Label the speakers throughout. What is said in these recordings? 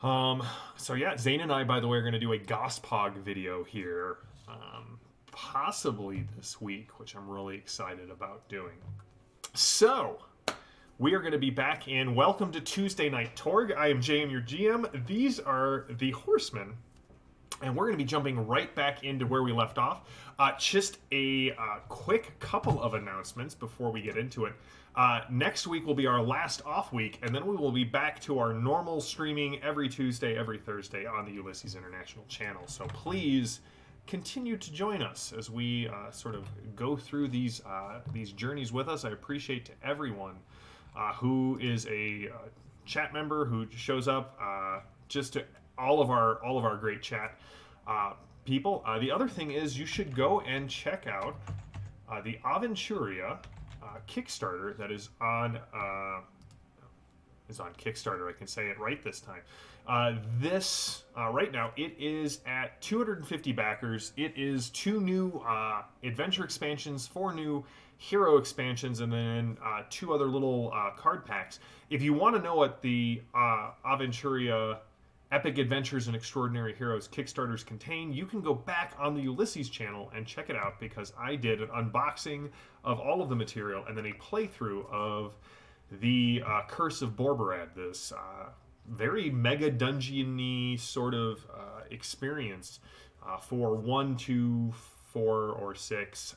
Speaker 1: So yeah, Zane and I, by the way, are going to do a Gospog video here, possibly this week, which I'm really excited about doing. So, we are going to be back in Welcome to Tuesday Night Torg. I am JM, your GM. These are the Horsemen, and we're going to be jumping right back into where we left off. Just a quick couple of announcements before we get into it. Next week will be our last off week, and then we will be back to our normal streaming every Tuesday, every Thursday on the Ulysses International channel. So please continue to join us as we sort of go through these journeys with us. I appreciate to everyone who is a chat member, who shows up, just to all of our great chat people. The other thing is you should go and check out the Aventuria Kickstarter that is on Kickstarter. I can say it right this time. This right now it is at 250 backers. It is 2 new adventure expansions, 4 new hero expansions, and then 2 other little card packs. If you want to know what the Aventuria Epic Adventures and Extraordinary Heroes Kickstarters contain, you can go back on the Ulysses channel and check it out, because I did an unboxing of all of the material and then a playthrough of the Curse of Borberad, this very mega dungeon-y sort of experience for 1, 2, 4, or 6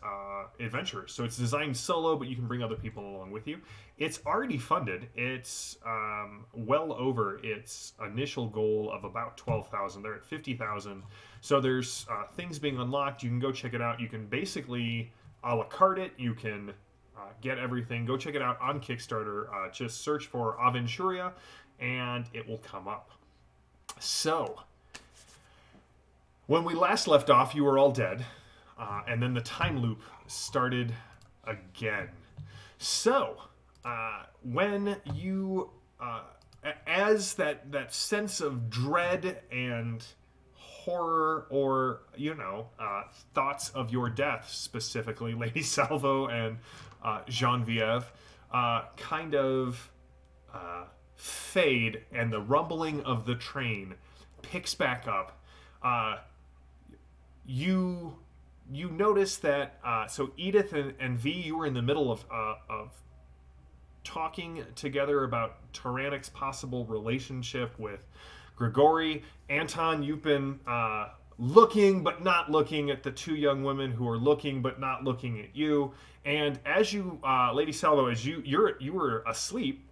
Speaker 1: adventurers. So it's designed solo, but you can bring other people along with you. It's already funded. It's well over its initial goal of about 12,000. They're at 50,000. So there's things being unlocked. You can go check it out. You can basically a la carte it. You can get everything. Go check it out on Kickstarter. Just search for Aventuria, and it will come up. So, when we last left off, you were all dead. And then the time loop started again. So, when you, as that sense of dread and horror, or, thoughts of your death, specifically Lady Salvo and Genevieve, kind of fade, and the rumbling of the train picks back up, you notice that so Edith and V, you were in the middle of talking together about Tyrannic's possible relationship with Grigori. Anton, you've been looking but not looking at the 2 young women who are looking but not looking at you. And as you, Lady Salvo, as you were asleep,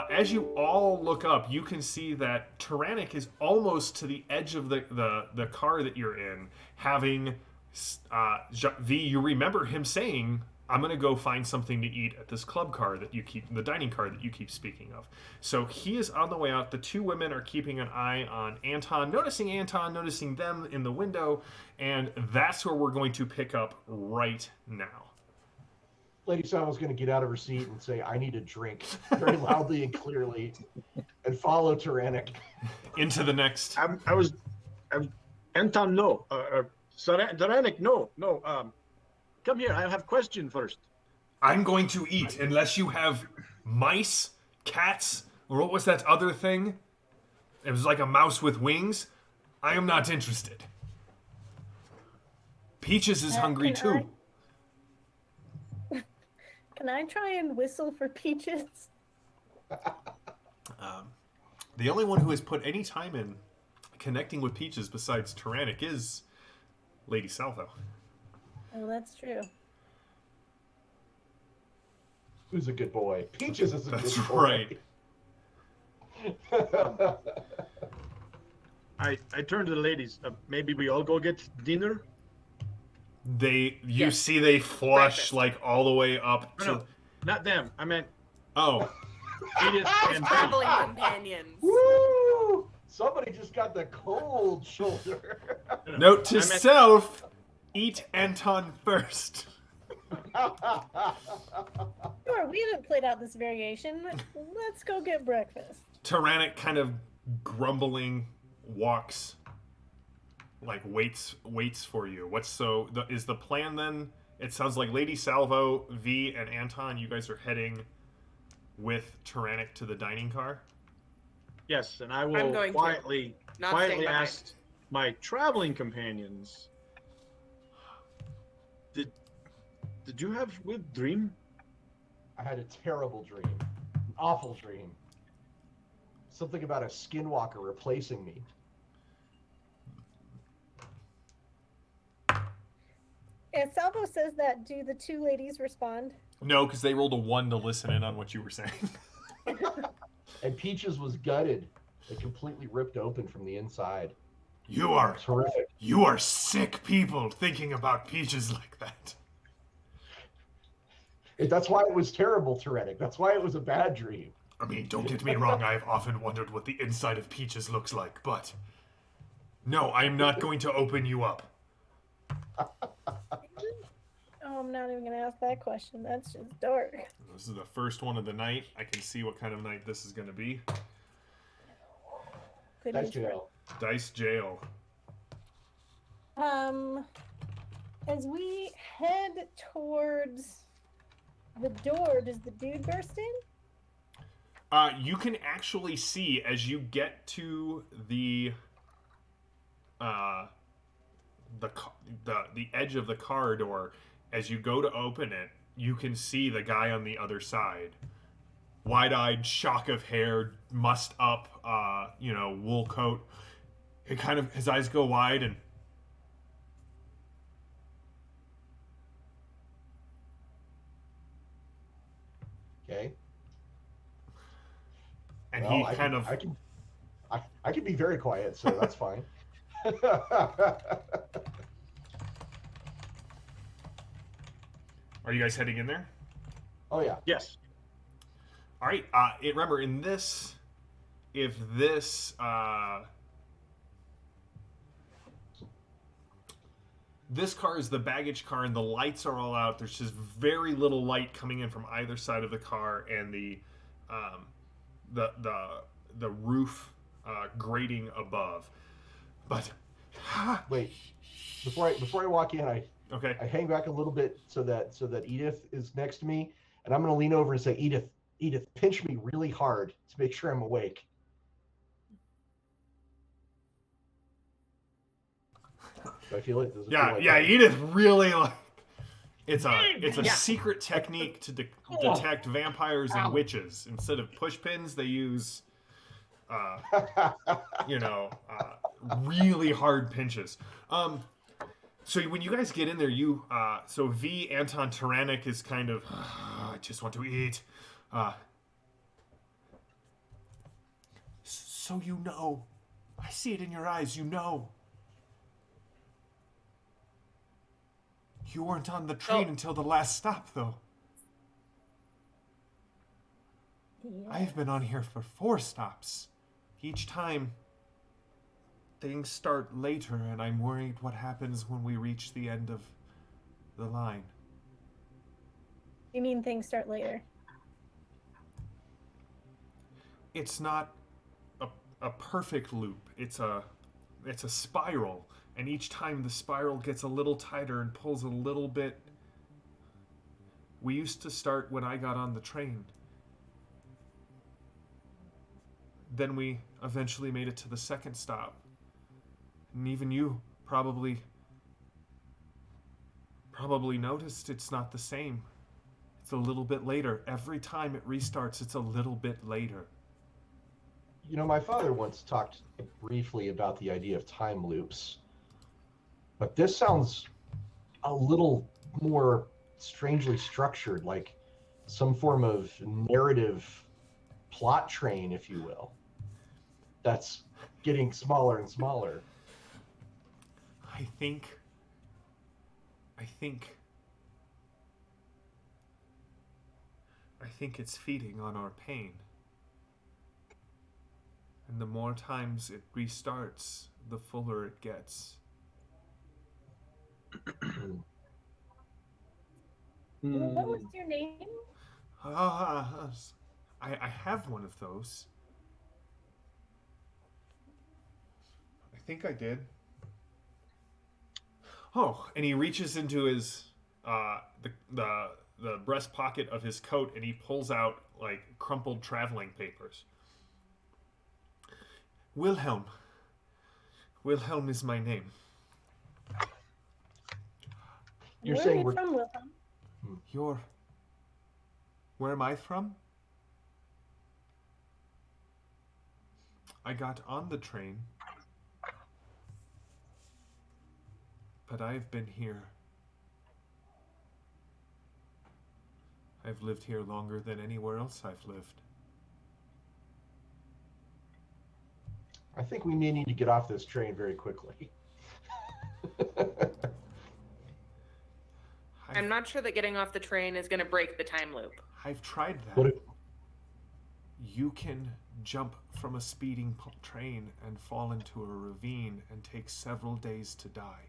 Speaker 1: as you all look up, you can see that Tyrannic is almost to the edge of the car that you're in, having V, you remember him saying, I'm going to go find something to eat at this club car that you keep, the dining car that you keep speaking of. So he is on the way out. The 2 women are keeping an eye on Anton, noticing them in the window, and that's where we're going to pick up right now.
Speaker 2: Lady Salvo's going to get out of her seat and say, I need a drink, very loudly and clearly, and follow Tyrannic.
Speaker 1: Into the next.
Speaker 3: Anton, no. Tyrannic, no. Come here, I have a question first.
Speaker 1: I'm going to eat, unless you have mice, cats, or what was that other thing? It was like a mouse with wings. I am not interested. Peaches is hungry too.
Speaker 4: Can I try and whistle for Peaches?
Speaker 1: The only one who has put any time in connecting with Peaches besides Tyrannic is Lady Salvo.
Speaker 4: Oh, that's true.
Speaker 2: Who's a good boy? Peaches is a
Speaker 1: That's
Speaker 2: good boy.
Speaker 1: right.
Speaker 3: I turn to the ladies. Maybe we all go get dinner?
Speaker 1: You see they flush like all the way up to...
Speaker 3: No, not them. I meant...
Speaker 1: Oh.
Speaker 3: Edith and
Speaker 5: Traveling companions.
Speaker 2: Woo! Somebody just got the cold shoulder.
Speaker 1: Note to self, eat Anton first.
Speaker 4: Sure, we haven't played out this variation. Let's go get breakfast.
Speaker 1: Tyrannic kind of grumbling walks, like waits for you. Is the plan then? It sounds like Lady Salvo, V, and Anton, you guys are heading with Tyrannic to the dining car?
Speaker 3: Yes, and I
Speaker 5: I'm
Speaker 3: will
Speaker 5: going to.
Speaker 3: quietly
Speaker 5: Not staying behind.
Speaker 3: ask my traveling companions. Did you have a good dream?
Speaker 2: I had a terrible dream, an awful dream. Something about a skinwalker replacing me.
Speaker 4: If Salvo says that, do the two ladies respond?
Speaker 1: No, because they rolled a 1 to listen in on what you were saying.
Speaker 2: And Peaches was gutted and completely ripped open from the inside.
Speaker 1: You are
Speaker 2: Terrific.
Speaker 1: sick people thinking about Peaches like that.
Speaker 2: That's why it was terrible, Tyrannic. That's why it was a bad dream.
Speaker 1: I mean, don't get me wrong, I've often wondered what the inside of Peaches looks like, but no, I am not going to open you up.
Speaker 4: Oh, I'm not even going to ask that question. That's just dark.
Speaker 1: This is the first one of the night. I can see what kind of night this is going to be.
Speaker 4: Good
Speaker 2: That's
Speaker 4: news.
Speaker 2: jail.
Speaker 1: Dice jail.
Speaker 4: As we head towards the door, does the dude burst in?
Speaker 1: You can actually see as you get to the edge of the corridor. As you go to open it, you can see the guy on the other side. Wide-eyed, shock of hair, mussed up, wool coat. It kind of, his eyes go wide and...
Speaker 2: Okay.
Speaker 1: And
Speaker 2: Well,
Speaker 1: he kind of...
Speaker 2: I can be very quiet, so that's fine.
Speaker 1: Are you guys heading in there?
Speaker 2: Oh yeah.
Speaker 3: Yes.
Speaker 1: All right. Remember, in this, if this this car is the baggage car, and the lights are all out. There's just very little light coming in from either side of the car, and the roof grating above. But
Speaker 2: Wait. Before I walk in, I
Speaker 1: okay.
Speaker 2: hang back a little bit so that Edith is next to me, and I'm going to lean over and say, Edith, pinch me really hard to make sure I'm awake. Do I feel it? Does it feel like that?
Speaker 1: Edith really like. It's a
Speaker 5: Yeah.
Speaker 1: secret technique to detect vampires and witches. Instead of push pins, they use really hard pinches. So when you guys get in there, so V, Anton Tyrannic is kind of, I just want to eat. So you know. I see it in your eyes, you know. You weren't on the train until the last stop, though.
Speaker 4: Yeah.
Speaker 1: I've been on here for 4 stops. Each time, things start later, and I'm worried what happens when we reach the end of the line.
Speaker 4: You mean things start later?
Speaker 1: It's not a perfect loop. It's a spiral, and each time the spiral gets a little tighter and pulls a little bit. We used to start when I got on the train. Then we eventually made it to the second stop. And even you probably noticed it's not the same. It's a little bit later. Every time it restarts, it's a little bit later.
Speaker 2: You know, my father once talked briefly about the idea of time loops, but this sounds a little more strangely structured, like some form of narrative plot train, if you will, that's getting smaller and smaller.
Speaker 1: I think it's feeding on our pain. And the more times it restarts, the fuller it gets.
Speaker 4: What was your name?
Speaker 1: I have one of those. I think I did. Oh, and he reaches into his the breast pocket of his coat, and he pulls out like crumpled traveling papers. Wilhelm. Wilhelm is my name.
Speaker 2: You're
Speaker 4: Where
Speaker 2: saying
Speaker 4: are you
Speaker 2: we're
Speaker 4: from, Wilhelm?
Speaker 1: You're... Where am I from? I got on the train, but I've been here. I've lived here longer than anywhere else I've lived.
Speaker 2: I think we may need to get off this train very quickly.
Speaker 5: I'm not sure that getting off the train is going to break the time loop.
Speaker 1: I've tried that.
Speaker 2: What if,
Speaker 1: You can jump from a speeding train and fall into a ravine and take several days to die.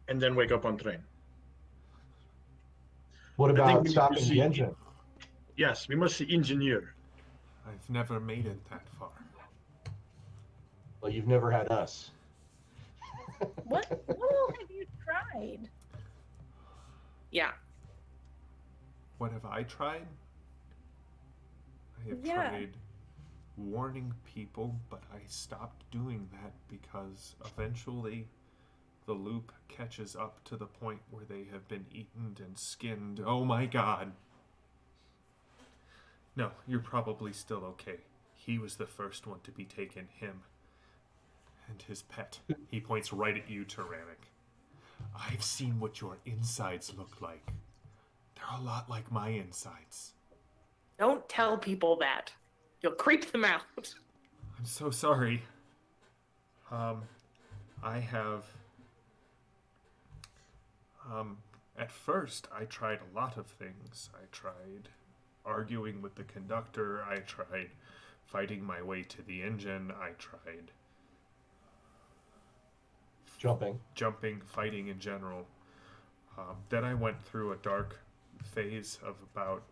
Speaker 3: And then wake up on train.
Speaker 2: what
Speaker 3: I think
Speaker 2: about
Speaker 3: we
Speaker 2: stopping
Speaker 3: proceed.
Speaker 2: the engine?
Speaker 3: Yes, we must see engineer.
Speaker 1: I've never made it that far.
Speaker 2: Well, you've never had us.
Speaker 4: What all have you tried?
Speaker 5: Yeah.
Speaker 1: What have I tried? I have
Speaker 4: Yeah.
Speaker 1: tried warning people, but I stopped doing that because eventually the loop catches up to the point where they have been eaten and skinned. Oh my god. No, you're probably still okay. He was the first one to be taken, him. And his pet. He points right at you, Tyrannic. I've seen what your insides look like. They're a lot like my insides.
Speaker 5: Don't tell people that. You'll creep them out.
Speaker 1: I'm so sorry. I have... at first, I tried a lot of things. I tried arguing with the conductor. I tried fighting my way to the engine. I tried
Speaker 2: Jumping.
Speaker 1: fighting in general. Then I went through a dark phase of about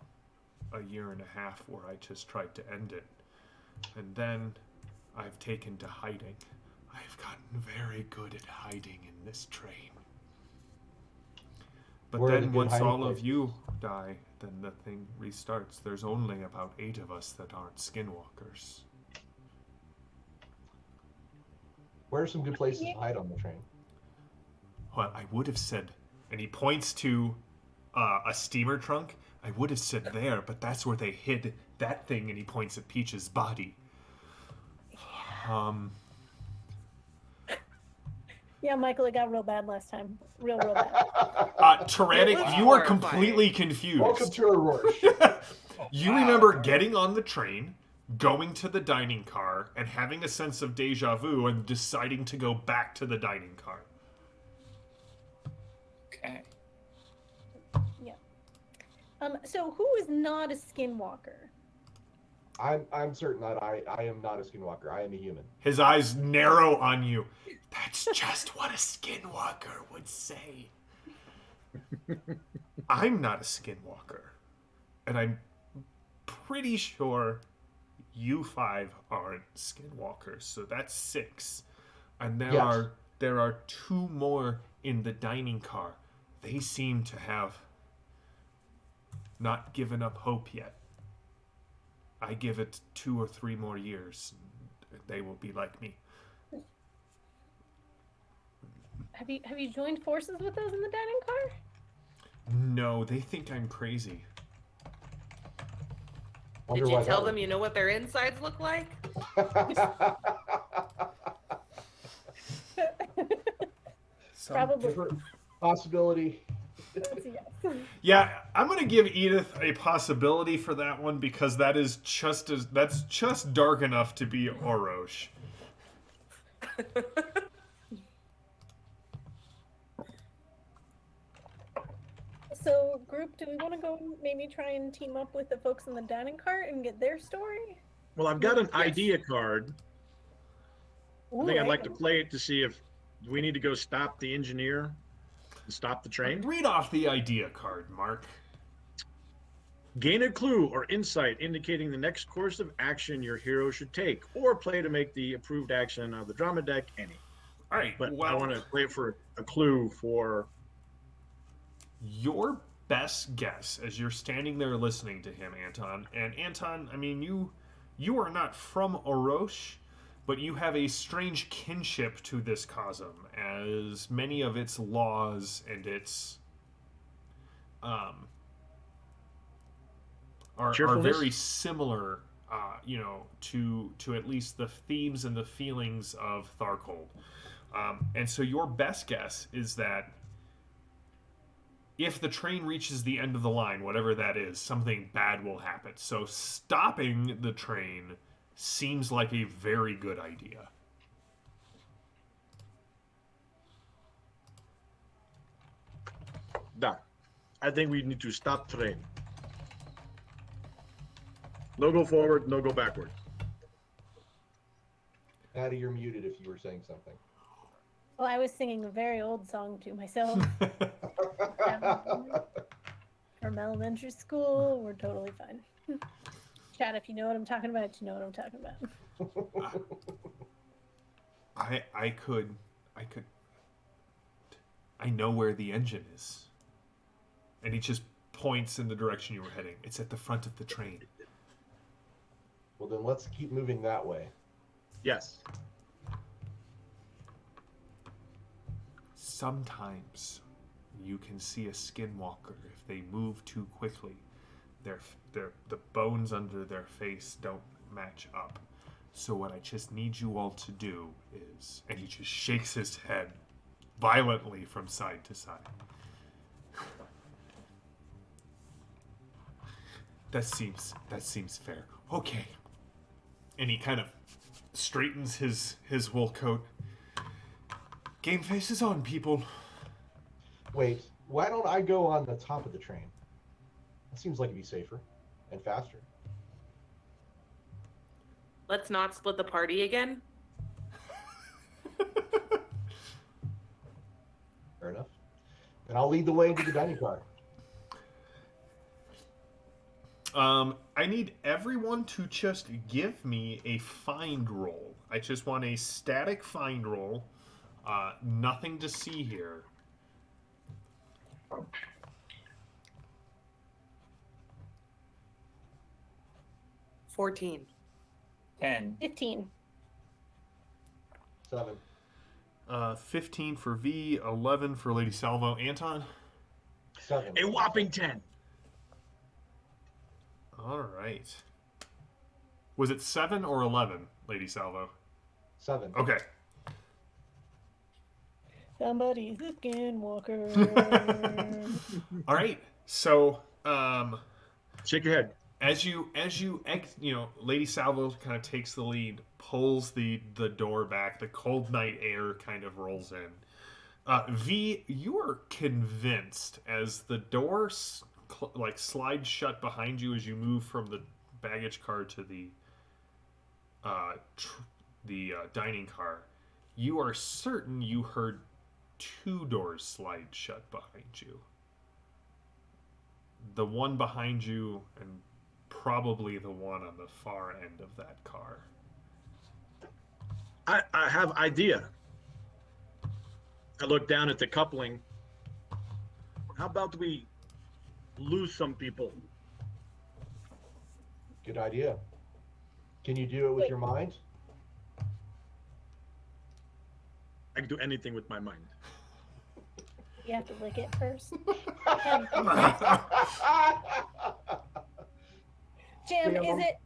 Speaker 1: a year and a half where I just tried to end it. And then I've taken to hiding. I've gotten very good at hiding in this train. But
Speaker 2: Where are the
Speaker 1: then
Speaker 2: good
Speaker 1: once
Speaker 2: hiding
Speaker 1: all of
Speaker 2: places?
Speaker 1: you die, then the thing restarts. There's only about 8 of us that aren't skinwalkers.
Speaker 2: Where are some good places to hide on the train?
Speaker 1: Well, I would have said, and he points to a steamer trunk. I would have said there, but that's where they hid that thing, and he points at Peach's body.
Speaker 4: Yeah, Michael, it got real bad last time. Real bad.
Speaker 1: Tyrannic,
Speaker 5: It was
Speaker 1: you are
Speaker 5: horrifying.
Speaker 1: completely confused.
Speaker 2: Welcome to Orrorsh.
Speaker 1: You remember getting on the train, going to the dining car, and having a sense of deja vu, and deciding to go back to the dining car.
Speaker 6: Okay.
Speaker 4: Yeah. So who is not a skinwalker?
Speaker 2: I'm certain that I am not a skinwalker. I am a human.
Speaker 1: His eyes narrow on you. That's just what a skinwalker would say. I'm not a skinwalker. And I'm pretty sure you 5 aren't skinwalkers. So that's 6. And there are 2 more in the dining car. They seem to have not given up hope yet. I give it 2 or 3 more years. They will be like me.
Speaker 4: Have you joined forces with those in the dining car?
Speaker 1: No, they think I'm crazy.
Speaker 2: Wonder
Speaker 5: Did
Speaker 2: why
Speaker 5: you tell
Speaker 2: that
Speaker 5: them you know what their insides look like?
Speaker 1: Some-
Speaker 4: Probably.
Speaker 2: Possibility.
Speaker 4: That's a yes.
Speaker 1: Yeah, I'm gonna give Edith a possibility for that one because that's just dark enough to be Orrorsh.
Speaker 4: So, group, do we want to go maybe try and team up with the folks in the dining car and get their story?
Speaker 3: Well, I've got an
Speaker 4: Yes.
Speaker 3: idea card. I think I'd like to play it to see if we need to go stop the engineer and stop the train.
Speaker 1: Read off the idea card, Mark.
Speaker 3: Gain a clue or insight indicating the next course of action your hero should take, or play to make the approved action of the drama deck any.
Speaker 1: All right,
Speaker 3: But I
Speaker 1: well,
Speaker 3: want to play for a clue for.
Speaker 1: your best guess as you're standing there listening to him, Anton, and Anton, I mean, you are not from Orrorsh, but you have a strange kinship to this cosm, as many of its laws and its are very similar, to at least the themes and the feelings of Tharkold. And so your best guess is that if the train reaches the end of the line, whatever that is, something bad will happen. So stopping the train seems like a very good idea.
Speaker 3: Da. I think we need to stop train. No go forward, no go backward.
Speaker 2: Maddie, you're muted if you were saying something.
Speaker 4: Well, I was singing a very old song to myself from elementary school. We're totally fine. Chat, if you know what I'm talking about, you know what I'm talking about.
Speaker 1: I know where the engine is. And he just points in the direction you were heading. It's at the front of the train.
Speaker 2: Well, then let's keep moving that way.
Speaker 3: Yes.
Speaker 1: Sometimes you can see a skinwalker if they move too quickly. The bones under their face don't match up. So what I just need you all to do is, and he just shakes his head violently from side to side. That seems fair. Okay. And he kind of straightens his wool coat. Game face is on, people.
Speaker 2: Wait, why don't I go on the top of the train? It seems like it'd be safer and faster.
Speaker 5: Let's not split the party again.
Speaker 2: Fair enough. Then I'll lead the way into the dining car.
Speaker 1: I need everyone to just give me a find roll. I just want a static find roll. Nothing to see here.
Speaker 5: $14.
Speaker 6: 10.
Speaker 4: 15.
Speaker 2: 7.
Speaker 1: 15 for V, 11 for Lady Salvo. Anton?
Speaker 2: 7.
Speaker 3: A whopping 10.
Speaker 1: All right. Was it 7 or 11, Lady Salvo?
Speaker 2: 7.
Speaker 1: Okay.
Speaker 4: Somebody's a skinwalker.
Speaker 1: All right. So,
Speaker 3: Shake your head.
Speaker 1: as you Lady Salvo kind of takes the lead, pulls the door back. The cold night air kind of rolls in. V, you are convinced as the door slides shut behind you as you move from the baggage car to the dining car. You are certain you heard 2 doors slide shut behind you. The one behind you and probably the one on the far end of that car.
Speaker 3: I have idea. I look down at the coupling. How about we lose some people?
Speaker 2: Good idea. Can you do it with your mind?
Speaker 3: I can do anything with my mind.
Speaker 4: You have to lick it first. Jim, is it?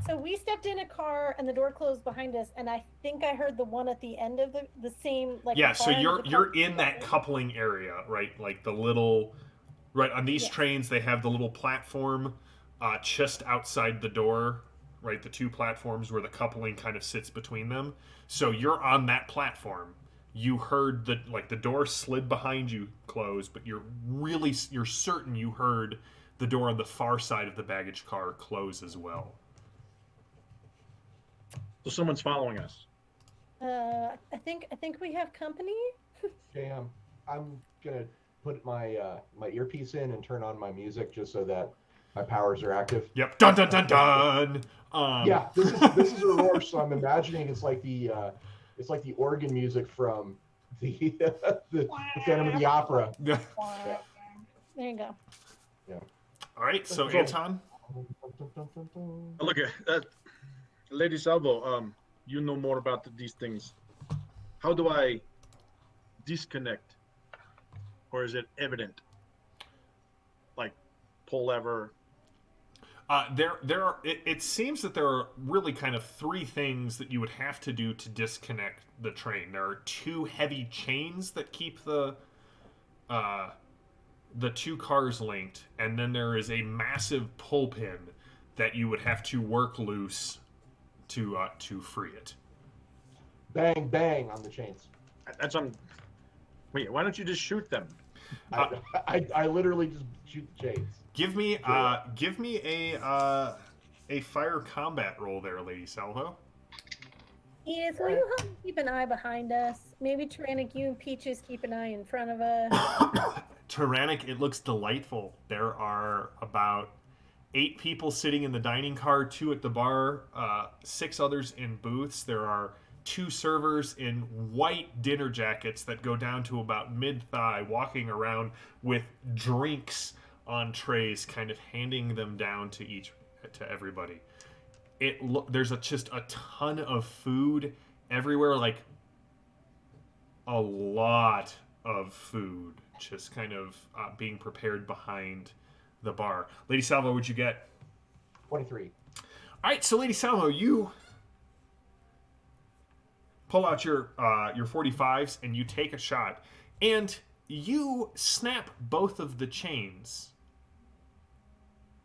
Speaker 4: So we stepped in a car and the door closed behind us, and I think I heard the one at the end of the same like.
Speaker 1: Yeah,
Speaker 4: the
Speaker 1: so
Speaker 4: far end of the
Speaker 1: you're
Speaker 4: car-
Speaker 1: in that coupling area, right? Like the little, right on these
Speaker 4: Yes.
Speaker 1: trains, they have the little platform just outside the door, right? The 2 platforms where the coupling kind of sits between them. So you're on that platform. You heard the door slid behind you close, but you're certain you heard the door on the far side of the baggage car close as well.
Speaker 3: So someone's following us.
Speaker 4: I think we have company.
Speaker 2: Jam, I'm gonna put my my earpiece in and turn on my music just so that my powers are active.
Speaker 1: Yep. Dun dun dun dun.
Speaker 2: Yeah, this is Orrorsh, so I'm imagining it's like the organ music from the Phantom of the Opera.
Speaker 4: There you go.
Speaker 1: All right, so
Speaker 3: So-
Speaker 1: Anton,
Speaker 3: Look at Lady Salvo. You know more about these things. How do I disconnect, or is it evident? Like pull lever.
Speaker 1: there are. It seems that there are really kind of three things that you would have to do to disconnect the train. There are two heavy chains that keep the two cars linked, and then there is a massive pull pin that you would have to work loose to free it.
Speaker 2: Bang, bang on the chains.
Speaker 3: That's on. Wait, why don't you just shoot them?
Speaker 2: I literally just shoot the chains.
Speaker 1: Give me a fire combat roll there, Lady Salvo.
Speaker 4: Edith, will you help me keep an eye behind us? Maybe Tyrannic, you and Peaches keep an eye in front of us.
Speaker 1: Tyrannic, it looks delightful. There are about 8 people sitting in the dining car, 2 at the bar, 6 others in booths. There are 2 servers in white dinner jackets that go down to about mid-thigh, walking around with drinks on trays, kind of handing them down to everybody. There's just a ton of food everywhere, like a lot of food just kind of being prepared behind the bar. Lady Salvo, what'd you get?
Speaker 2: 23.
Speaker 1: All right, so Lady Salvo, you pull out your 45s and you take a shot, and you snap both of the chains.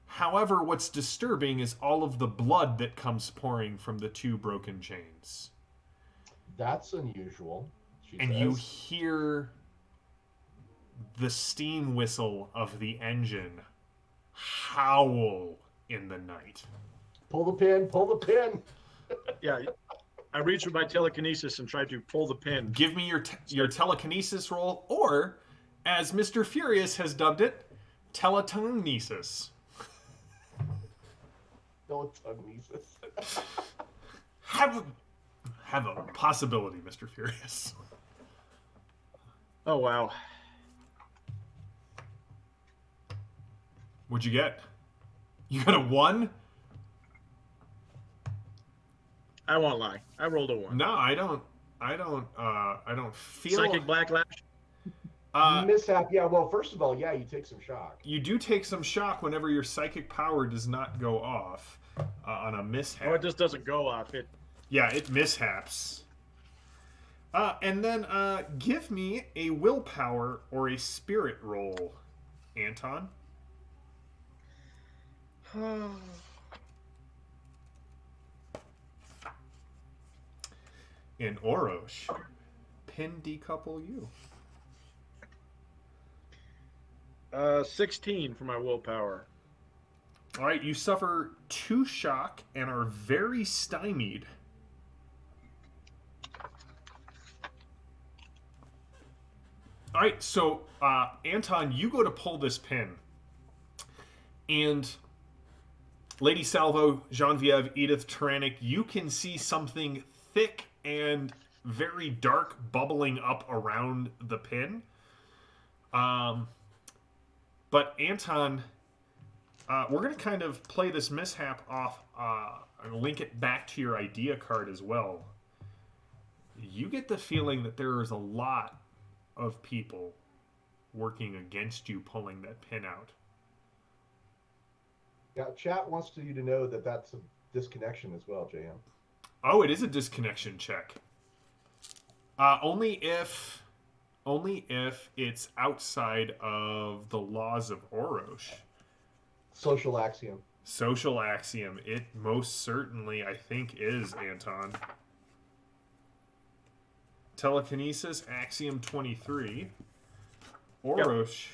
Speaker 1: However, what's disturbing is all of the blood that comes pouring from the 2 broken chains.
Speaker 2: That's unusual.
Speaker 1: And you hear the steam whistle of the engine howl in the night.
Speaker 2: Pull the pin, pull the pin.
Speaker 3: Yeah, I reach with my telekinesis and try to pull the pin.
Speaker 1: Give me your telekinesis roll, or, as Mr. Furious has dubbed it, teletonesis.
Speaker 2: Telekinesis.
Speaker 1: Have a possibility, Mr. Furious.
Speaker 3: Oh wow.
Speaker 1: What'd you get? You got a 1?
Speaker 3: I won't lie. I rolled a 1.
Speaker 1: No, I don't feel
Speaker 3: Psychic backlash.
Speaker 2: Mishap. Yeah, well, first of all, yeah, you take some shock.
Speaker 1: You do take some shock whenever your psychic power does not go off on a mishap.
Speaker 3: Oh, it just doesn't go off.
Speaker 1: Yeah, it mishaps. And then give me a willpower or a spirit roll, Anton. In Orrorsh, pin decouple you.
Speaker 3: 16 for my willpower.
Speaker 1: All right, you suffer 2 shock and are very stymied. All right, so Anton, you go to pull this pin, and Lady Salvo, Genevieve, Edith, Tyrannic, you can see something thick and very dark bubbling up around the pin. But Anton, we're going to kind of play this mishap off and link it back to your idea card as well. You get the feeling that there is a lot of people working against you pulling that pin out.
Speaker 2: Yeah, chat wants you to know that that's a disconnection as well, JM.
Speaker 1: Oh, it is a disconnection check. Only if it's outside of the laws of Orrorsh.
Speaker 2: Social axiom.
Speaker 1: Social axiom. It most certainly, I think, is, Anton. Telekinesis, axiom 23. Orrorsh,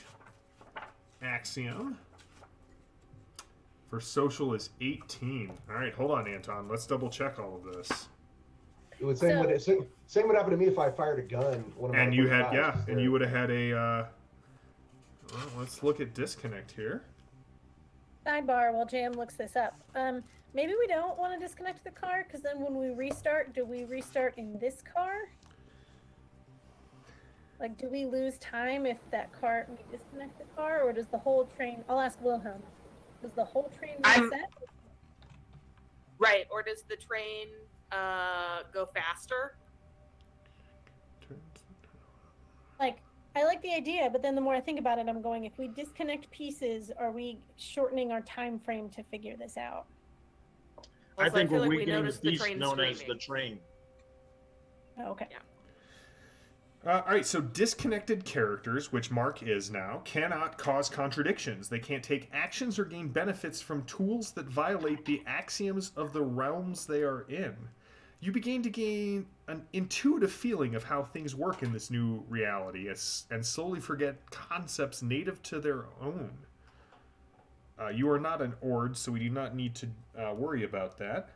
Speaker 1: axiom for social is 18. All right, hold on, Anton. Let's double check all of this.
Speaker 2: It would same would happen to me if I fired a gun.
Speaker 1: And you had and you would have had a. Well, let's look at disconnect here.
Speaker 4: Sidebar while Jam looks this up. Maybe we don't want to disconnect the car, because then when we restart, do we restart in this car? Like, do we lose time if that car, we disconnect the car, or does the whole train, I'll ask Wilhelm, does the whole train
Speaker 5: I'm-
Speaker 4: reset?
Speaker 5: Right, or does the train go faster?
Speaker 4: Like, I like the idea, but then the more I think about it, I'm going, if we disconnect pieces, are we shortening our time frame to figure this out?
Speaker 3: I
Speaker 5: Also,
Speaker 3: think
Speaker 5: feel
Speaker 3: we're
Speaker 5: like we
Speaker 3: weakening the
Speaker 5: noticed the
Speaker 3: beast
Speaker 5: train
Speaker 3: known as the
Speaker 5: screaming.
Speaker 3: train.
Speaker 4: Oh, okay.
Speaker 5: Yeah.
Speaker 1: All right, so disconnected characters, which Mark is now, cannot cause contradictions. They can't take actions or gain benefits from tools that violate the axioms of the realms they are in. You begin to gain an intuitive feeling of how things work in this new reality and slowly forget concepts native to their own. You are not an Ord, so we do not need to worry about that.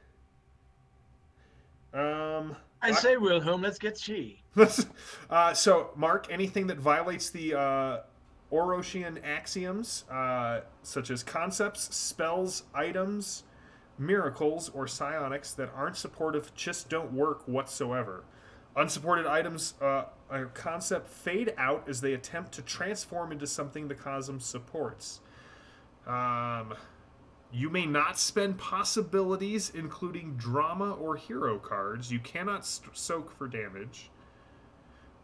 Speaker 3: I say, Wilhelm, let's get tea.
Speaker 1: So, Mark, anything that violates the Orroshian axioms, such as concepts, spells, items, miracles, or psionics that aren't supportive just don't work whatsoever. Unsupported items or concept fade out as they attempt to transform into something the cosmos supports. You may not spend possibilities, including drama or hero cards. You cannot soak for damage.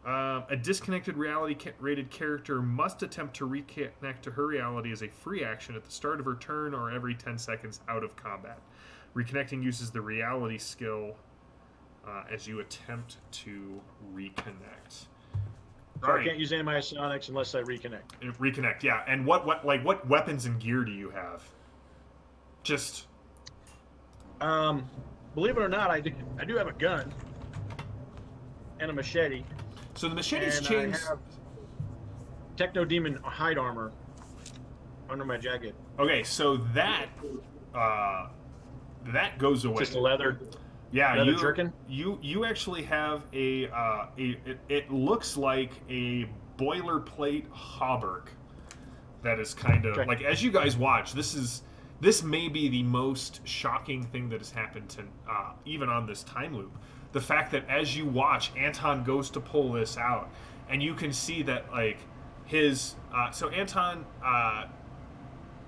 Speaker 1: A disconnected reality-rated character must attempt to reconnect to her reality as a free action at the start of her turn or every 10 seconds out of combat. Reconnecting uses the reality skill as you attempt to reconnect.
Speaker 3: So I can't use any of my psionics unless I reconnect.
Speaker 1: Reconnect, yeah. And what weapons and gear do you have? Just
Speaker 3: believe it or not, I do have a gun and a machete.
Speaker 1: so the machete's
Speaker 3: And
Speaker 1: changed.
Speaker 3: I have Techno Demon hide armor under my jacket.
Speaker 1: Okay, so that goes away.
Speaker 3: Just a leather.
Speaker 1: Yeah,
Speaker 3: leather jerkin?
Speaker 1: you actually have it looks like a boilerplate hauberk that is kind of
Speaker 3: Okay.
Speaker 1: like, as you guys watch, this may be the most shocking thing that has happened to even on this time loop. The fact that as you watch, Anton goes to pull this out, and you can see that like his so Anton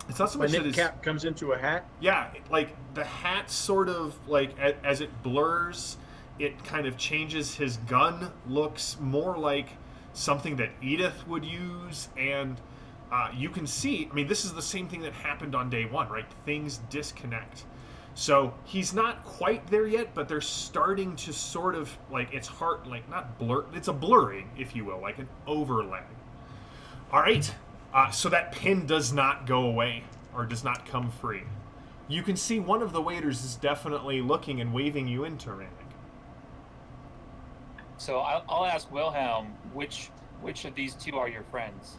Speaker 1: it's not so
Speaker 3: My
Speaker 1: much that
Speaker 3: knit
Speaker 1: his
Speaker 3: cap comes into a hat.
Speaker 1: yeah, like the hat sort of like as it blurs, it kind of changes. His gun looks more like something that Edith would use, and you can see, I mean, this is the same thing that happened on day one, right? Things disconnect. So he's not quite there yet, but they're starting to sort of, like, it's hard, like, not blur, it's a blurring, if you will, like an overlay. All right, so that pin does not go away, or does not come free. You can see one of the waiters is definitely looking and waving you into Rannick.
Speaker 6: So I'll ask Wilhelm, which of these two are your friends?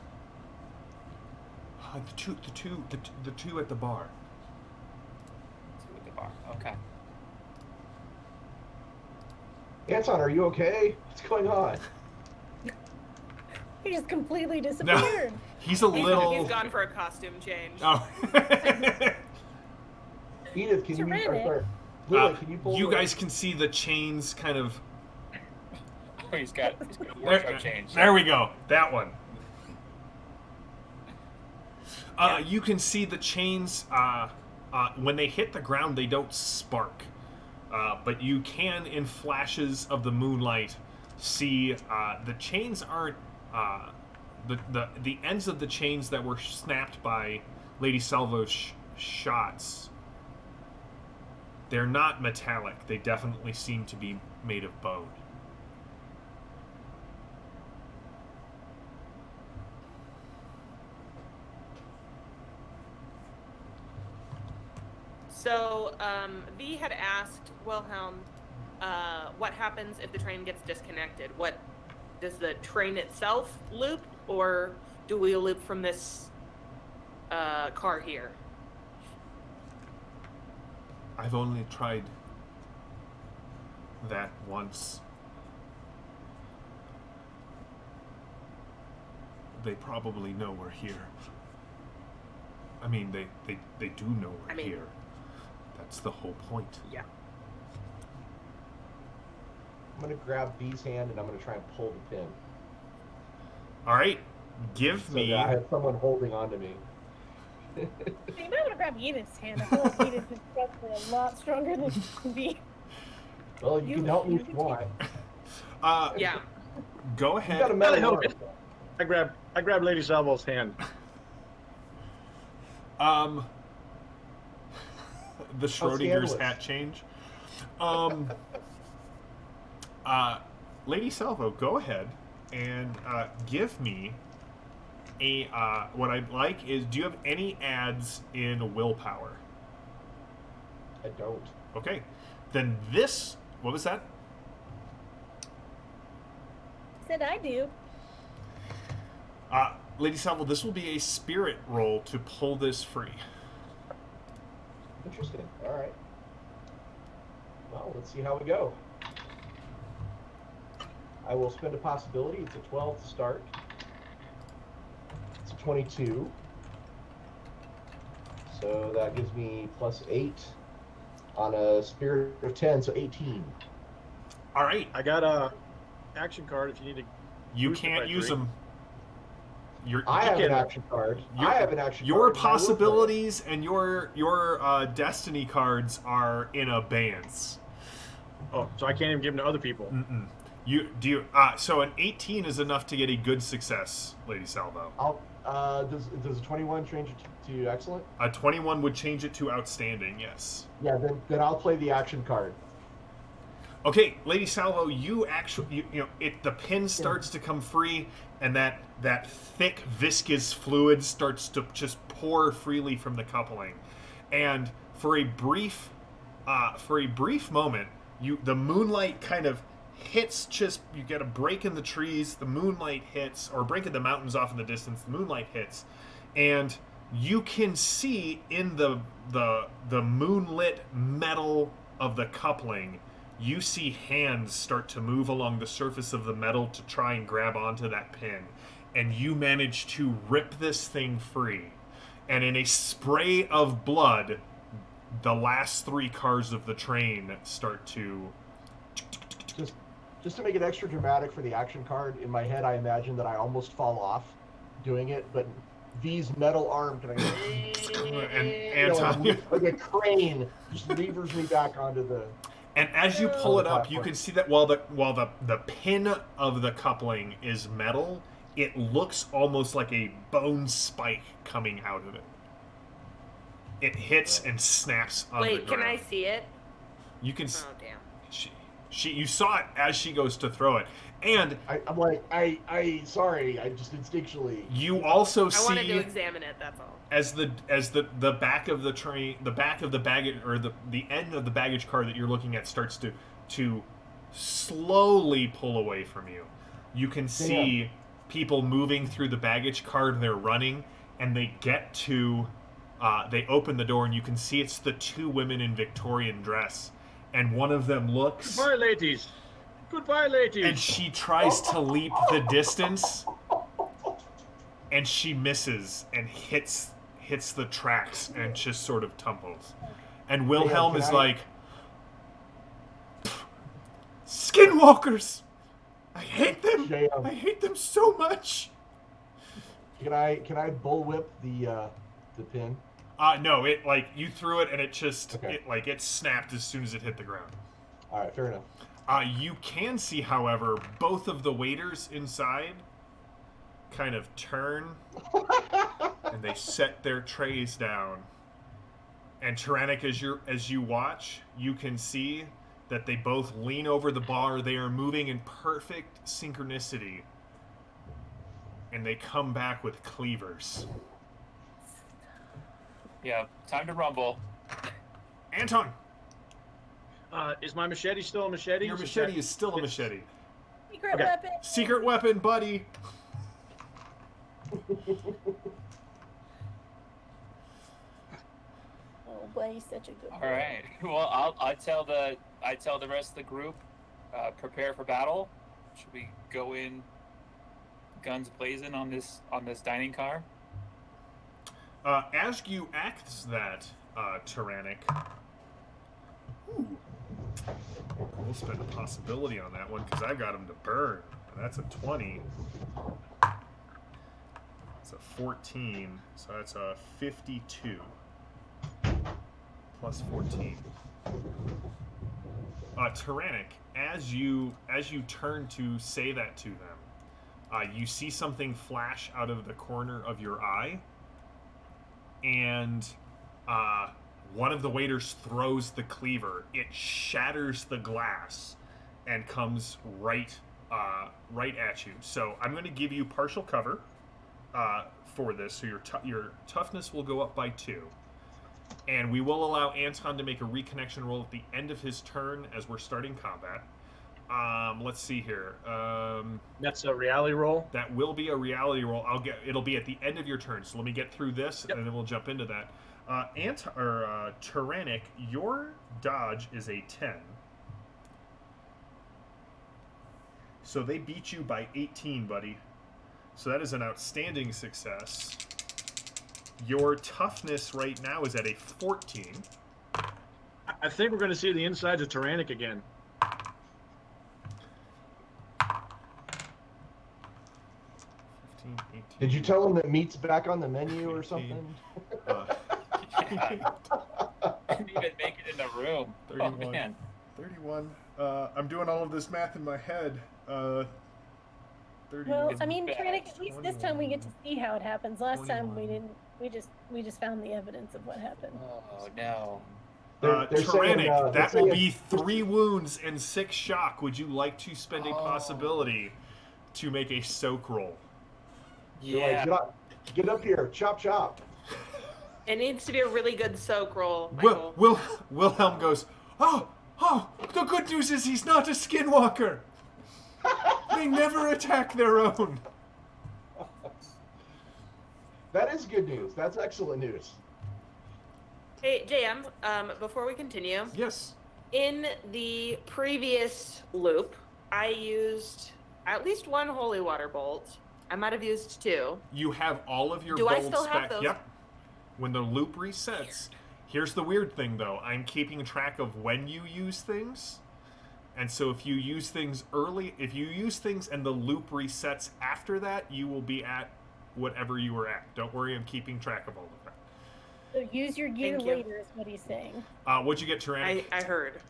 Speaker 1: The two at the bar.
Speaker 6: Two at the bar. Okay.
Speaker 2: Anton, are you okay? What's going on?
Speaker 4: He just completely disappeared.
Speaker 1: He's a little.
Speaker 5: He's gone for a costume change.
Speaker 1: Oh.
Speaker 2: Edith, can you
Speaker 4: Terrific.
Speaker 2: sorry, Lily, can you pull
Speaker 1: You
Speaker 2: the-
Speaker 1: guys can see the chains kind of.
Speaker 6: Oh, he's got a wardrobe change.
Speaker 1: There we go. That one. You can see the chains. When they hit the ground, they don't spark. But you can, in flashes of the moonlight, see the chains aren't. The ends of the chains that were snapped by Lady Salvo's shots. They're not metallic. They definitely seem to be made of bone.
Speaker 5: So, V had asked Wilhelm, what happens if the train gets disconnected? What does the train itself loop, or do we loop from this car here?
Speaker 1: I've only tried that once. They probably know we're here. I mean, they do know we're here. That's the whole point.
Speaker 5: Yeah.
Speaker 2: I'm gonna grab B's hand and I'm gonna try and pull the pin.
Speaker 1: All right, give
Speaker 2: So
Speaker 1: me.
Speaker 2: that I have someone holding on to me.
Speaker 4: So you might want to grab Edith's hand. I feel like Edith is probably a lot stronger than you can be.
Speaker 2: Well, you can help me if you want.
Speaker 5: Yeah.
Speaker 1: Go
Speaker 2: You got a
Speaker 1: ahead.
Speaker 2: metal
Speaker 3: Help
Speaker 2: arm.
Speaker 3: me. I grab Lady Salvo's hand.
Speaker 1: The Schrodinger's
Speaker 2: scandalous.
Speaker 1: hat change. Lady Salvo, go ahead and give me a. What I'd like is, do you have any ads in willpower?
Speaker 2: I don't.
Speaker 1: Okay, then this. What was that?
Speaker 4: Said I do.
Speaker 1: Lady Salvo, this will be a spirit roll to pull this free.
Speaker 2: Interesting. All right. Well, let's see how we go. I will spend a possibility. It's a 12 to start. It's a 22. So that gives me plus 8 on a spirit of 10, so 18.
Speaker 1: All right,
Speaker 3: I got a action card if you need to.
Speaker 1: you
Speaker 3: boost it
Speaker 1: can't
Speaker 3: by
Speaker 1: use
Speaker 3: 3.
Speaker 1: them.
Speaker 2: I have an
Speaker 3: can-
Speaker 2: action card.
Speaker 1: Your-
Speaker 2: I have an action
Speaker 1: Your
Speaker 2: card. and I will play it.
Speaker 1: possibilities and your destiny cards are in abeyance.
Speaker 3: Oh, so I can't even give them to other people.
Speaker 1: Mm-mm. So an 18 is enough to get a good success, Lady Salvo.
Speaker 2: Does a 21 change it to excellent?
Speaker 1: A 21 would change it to outstanding. Yes.
Speaker 2: Yeah, then I'll play the action card.
Speaker 1: Okay, Lady Salvo, you actually, the pin starts to come free, and that thick viscous fluid starts to just pour freely from the coupling, and for a brief moment, the moonlight kind of hits. You get a break in the trees. The moonlight hits, or a break in the mountains off in the distance. The moonlight hits, and you can see in the moonlit metal of the coupling. You see hands start to move along the surface of the metal to try and grab onto that pin. And you manage to rip this thing free. And in a spray of blood, the last 3 cars of the train start to...
Speaker 2: Just to make it extra dramatic for the action card, in my head I imagine that I almost fall off doing it, but V's metal arm kind of
Speaker 1: And Anton...
Speaker 2: like a crane just levers me back onto the...
Speaker 1: And as you pull it up, you can see that while the pin of the coupling is metal, it looks almost like a bone spike coming out of it. It hits and snaps on the
Speaker 5: Wait,
Speaker 1: ground.
Speaker 5: can I see it?
Speaker 1: You can.
Speaker 5: Oh, damn.
Speaker 1: You saw it as she goes to throw it, and
Speaker 2: I'm like, sorry, I just instinctually...
Speaker 1: you also
Speaker 5: I
Speaker 1: see
Speaker 5: wanted to examine it, that's all.
Speaker 1: as the back of the train, the back of the baggage, or the end of the baggage car that you're looking at starts to slowly pull away from you. You can see people moving through the baggage car. They're running, and they get to they open the door, and you can see it's the 2 women in Victorian dress, and one of them looks.
Speaker 3: Goodbye, ladies. Goodbye, ladies.
Speaker 1: And she tries to leap the distance, and she misses and hits the tracks and just sort of tumbles. And Wilhelm is like, Skinwalkers! I hate them!
Speaker 2: JM.
Speaker 1: I hate them so much!
Speaker 2: Can I bullwhip the pin?
Speaker 1: No, you threw it and it just,
Speaker 2: Okay.
Speaker 1: it snapped as soon as it hit the ground.
Speaker 2: All right, fair enough.
Speaker 1: You can see, however, both of the waiters inside kind of turn and they set their trays down. And Tyrannic, as you watch, you can see that they both lean over the bar. They are moving in perfect synchronicity. And they come back with cleavers.
Speaker 6: Yeah, time to rumble.
Speaker 1: Anton,
Speaker 3: Is my machete still a machete?
Speaker 1: your machete is still a machete.
Speaker 4: Secret
Speaker 3: Okay.
Speaker 4: weapon.
Speaker 1: Secret weapon, buddy.
Speaker 4: Oh boy, he's such a good boy.
Speaker 6: All right. Well, I tell the rest of the group, prepare for battle. Should we go in, guns blazing on this dining car?
Speaker 1: As you act that, Tyrannic. Ooh. We'll spend a possibility on that one because I got him to burn. And that's a 20. That's a 14, so that's a 52 plus 14. Tyrannic, as you turn to say that to them, you see something flash out of the corner of your eye, and one of the waiters throws the cleaver. It shatters the glass and comes right at you. So I'm going to give you partial cover for this. So your toughness will go up by 2. And we will allow Anton to make a reconnection roll at the end of his turn as we're starting combat. Let's see here.
Speaker 3: That's a reality roll.
Speaker 1: That will be a reality roll. It'll be at the end of your turn. So let me get through this,
Speaker 3: Yep.
Speaker 1: and then we'll jump into that. Tyrannic, your dodge is a 10. So they beat you by 18, buddy. So that is an outstanding success. Your toughness right now is at a 14.
Speaker 3: I think we're going to see the insides of Tyrannic again.
Speaker 1: 15, 18.
Speaker 2: Did you tell him that meat's back on the menu or something?
Speaker 6: Yeah. Didn't even make it in the room.
Speaker 1: 31.
Speaker 6: Oh man.
Speaker 1: 31. I'm doing all of this math in my head. 31.
Speaker 4: Well, I
Speaker 6: It's
Speaker 4: mean,
Speaker 6: bad.
Speaker 4: Tyrannic, at least this time we get to see how it happens. Last time we
Speaker 1: 21.
Speaker 4: didn't. We just found the evidence of what happened.
Speaker 6: Oh no.
Speaker 2: They're saying,
Speaker 1: Tyrannic,
Speaker 2: they're
Speaker 1: that will
Speaker 2: saying-
Speaker 1: be 3 wounds and 6 shock. Would you like to spend a
Speaker 6: Oh.
Speaker 1: possibility to make a soak roll?
Speaker 2: You're
Speaker 6: Yeah.
Speaker 2: like, get up here, chop chop.
Speaker 5: It needs to be a really good soak roll, Michael.
Speaker 1: Wilhelm goes, oh, the good news is he's not a skinwalker. They never attack their own.
Speaker 2: That is good news. That's excellent news.
Speaker 5: Hey, JM, before we continue,
Speaker 1: Yes.
Speaker 5: in the previous loop, I used at least 1 holy water bolt. I might have used 2.
Speaker 1: You have all of your
Speaker 5: Do I
Speaker 1: bolts
Speaker 5: still have
Speaker 1: back.
Speaker 5: those?
Speaker 1: Yep. When the loop resets, here's the weird thing though. I'm keeping track of when you use things. And so if you use things early, if you use things and the loop resets after that, you will be at whatever you were at. Don't worry, I'm keeping track of all of that.
Speaker 4: So use your gear
Speaker 5: Thank you.
Speaker 4: later, is what he's saying.
Speaker 1: What'd you get, Tyrannic?
Speaker 5: I heard.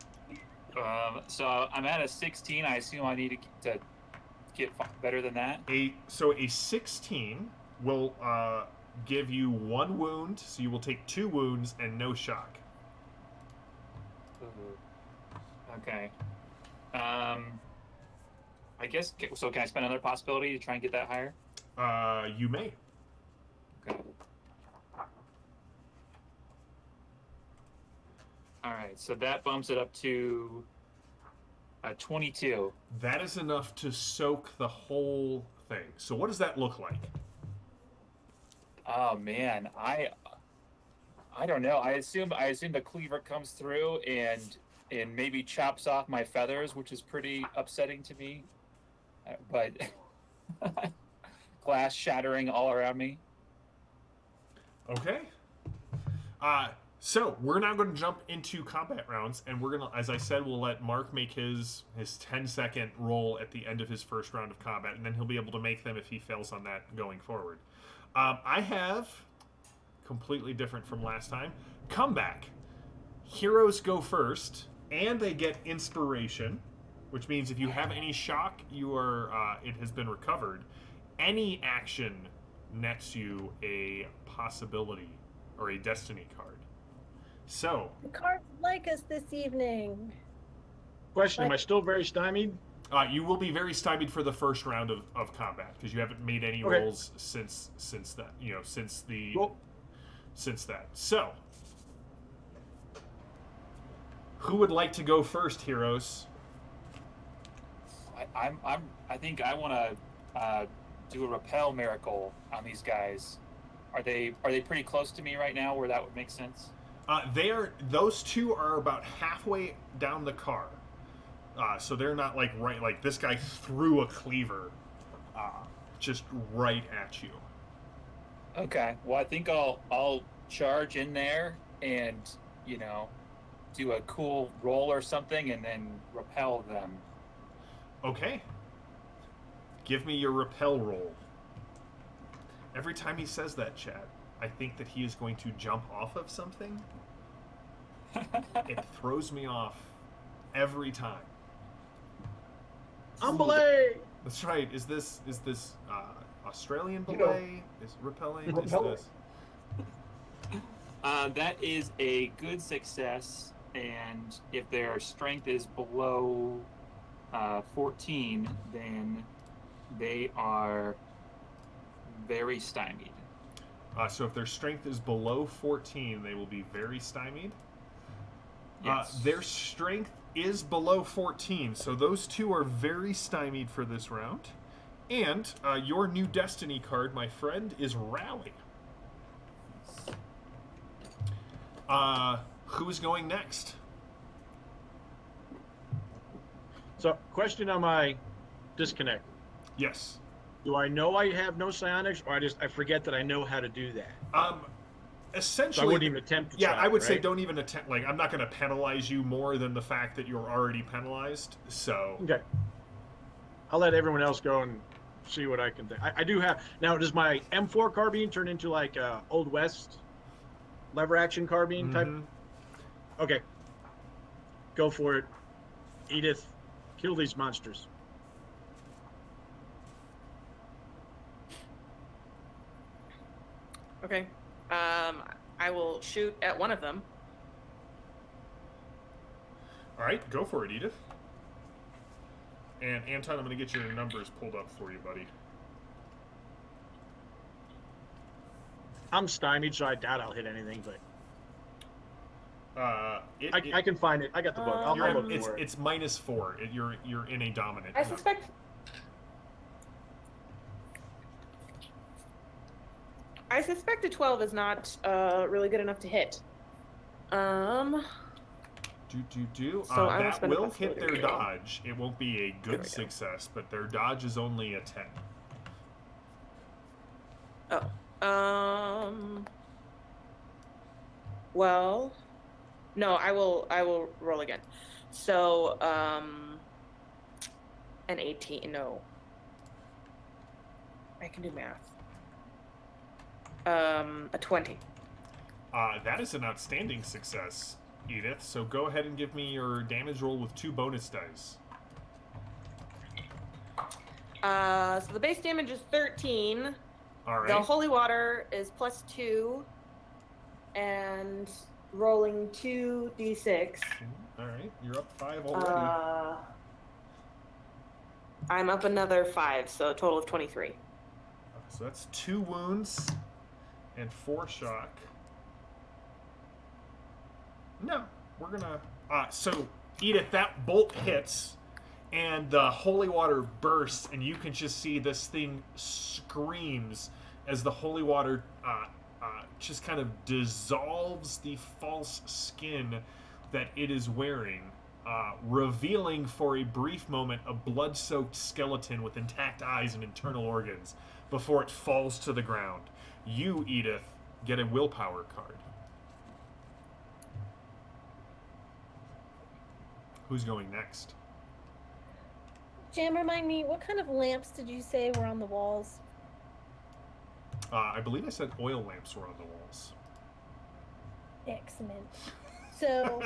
Speaker 6: So I'm at a 16. I assume I need to get better than that.
Speaker 1: So a 16 will give you 1 wound, so you will take 2 wounds and no shock.
Speaker 6: Okay. I guess so. Can I spend another possibility to try and get that higher?
Speaker 1: You may.
Speaker 6: Okay. All right. So that bumps it up to 22.
Speaker 1: That is enough to soak the whole thing. So what does that look like?
Speaker 6: Oh man, I don't know. I assume the cleaver comes through and maybe chops off my feathers, which is pretty upsetting to me. But glass shattering all around me.
Speaker 1: Okay. So we're now going to jump into combat rounds, and we're gonna, as I said, we'll let Mark make his 10-second roll at the end of his first round of combat, and then he'll be able to make them if he fails on that going forward. I have, completely different from last time, comeback. Heroes go first, and they get inspiration, which means if you have any shock, you are it has been recovered. Any action nets you a possibility or a destiny card. So,
Speaker 4: The cards like us this evening.
Speaker 3: Question: Am I still very stymied?
Speaker 1: you will be very stymied for the first round of combat because you haven't made any
Speaker 3: Okay.
Speaker 1: rolls since that.
Speaker 3: Cool.
Speaker 1: Since that. So, who would like to go first, heroes?
Speaker 6: I think I want to do a repel miracle on these guys. Are they pretty close to me right now where that would make sense?
Speaker 1: Those two are about halfway down the car. So they're not like this guy threw a cleaver just right at you.
Speaker 6: Okay. Well, I think I'll charge in there and do a cool roll or something and then repel them.
Speaker 1: Okay. Give me your repel roll. Every time he says that, Chad, I think that he is going to jump off of something. It throws me off every time.
Speaker 3: Belay!
Speaker 1: That's right. Is this Australian
Speaker 2: You know,
Speaker 1: belay? Is repelling?
Speaker 2: repelling.
Speaker 1: Is this?
Speaker 6: That is a good success, and if their strength is below 14, then they are very stymied.
Speaker 1: So if their strength is below 14, they will be very stymied.
Speaker 6: Yes.
Speaker 1: Their strength is below 14, so those two are very stymied for this round. And your new destiny card, my friend, is Rally. Who's going next?
Speaker 3: So, question on my disconnect.
Speaker 1: Yes.
Speaker 3: Do I know I have no psionics, or I forget that I know how to do that?
Speaker 1: Essentially,
Speaker 3: So I wouldn't even attempt to
Speaker 1: yeah,
Speaker 3: try,
Speaker 1: I would say
Speaker 3: right?
Speaker 1: don't even attempt. Like, I'm not going to penalize you more than the fact that you're already penalized. So,
Speaker 3: Okay. I'll let everyone else go and see what I can do. I do have now. Does my M4 carbine turn into like Old West lever action carbine type?
Speaker 1: mhm.
Speaker 3: Okay. Go for it, Edith. Kill these monsters.
Speaker 5: Okay. I will shoot at one of them.
Speaker 1: All right, go for it, Edith. And Anton, I'm going to get your numbers pulled up for you, buddy.
Speaker 3: I'm stymied, so I doubt I'll hit anything. But I can find it. I got the book. I'll
Speaker 1: You're
Speaker 3: look
Speaker 1: in,
Speaker 3: for it.
Speaker 1: it's -4. You're in a dominant.
Speaker 5: I suspect. I suspect a 12 is not really good enough to hit.
Speaker 1: So
Speaker 5: I will
Speaker 1: that
Speaker 5: spend a
Speaker 1: will hit their
Speaker 5: possibility.
Speaker 1: dodge. It won't be a
Speaker 5: There we
Speaker 1: good
Speaker 5: go.
Speaker 1: success, but their dodge is only a 10.
Speaker 5: Oh. Well, no, I will roll again. So, an 18. No. I can do math. A 20.
Speaker 1: That is an outstanding success, Edith. So go ahead and give me your damage roll with 2 bonus dice.
Speaker 5: So the base damage is 13.
Speaker 1: All right.
Speaker 5: The holy water is +2, and rolling 2d6.
Speaker 1: All right. You're up 5 already.
Speaker 5: I'm up another 5, so a total of 23.
Speaker 1: So that's 2 wounds and 4 shock. No, we're gonna. So Edith, that bolt hits, and the holy water bursts, and you can just see this thing screams as the holy water just kind of dissolves the false skin that it is wearing, revealing for a brief moment a blood-soaked skeleton with intact eyes and internal organs before it falls to the ground. You, Edith, get a willpower card. Who's going next?
Speaker 4: Jam, remind me, what kind of lamps did you say were on the walls?
Speaker 1: I believe I said oil lamps were on the walls.
Speaker 4: Excellent. So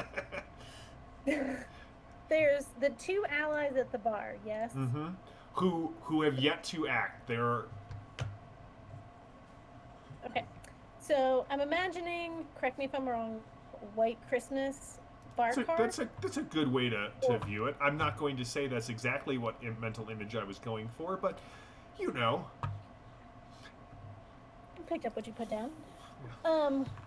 Speaker 4: there's the 2 allies at the bar, yes?
Speaker 1: Mm-hmm. Who have yet to act. They're
Speaker 4: Okay. So I'm imagining, correct me if I'm wrong, White Christmas bar card?
Speaker 1: that's a good way to view it. I'm not going to say that's exactly what mental image I was going for, but you know.
Speaker 4: I picked up what you put down.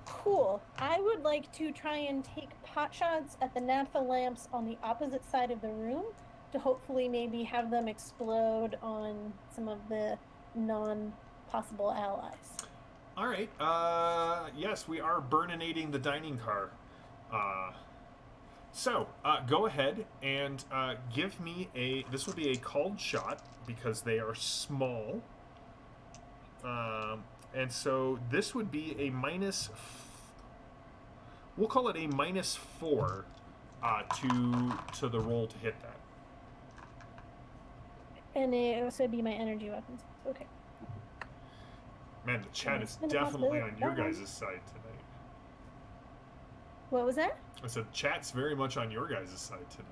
Speaker 4: Cool. I would like to try and take pot shots at the naphtha lamps on the opposite side of the room to hopefully maybe have them explode on some of the non-possible allies.
Speaker 1: All right. Yes, we are burninating the dining car. So go ahead and give me a. This will be a called shot because they are small. And so this would be a minus. We'll call it a -4 to the roll to hit that.
Speaker 4: And it also be my energy weapons. Okay.
Speaker 1: Man, the chat is
Speaker 4: It's been a
Speaker 1: definitely on your
Speaker 4: possibility.
Speaker 1: guys' side tonight.
Speaker 4: What was that?
Speaker 1: I said chat's very much on your guys' side tonight.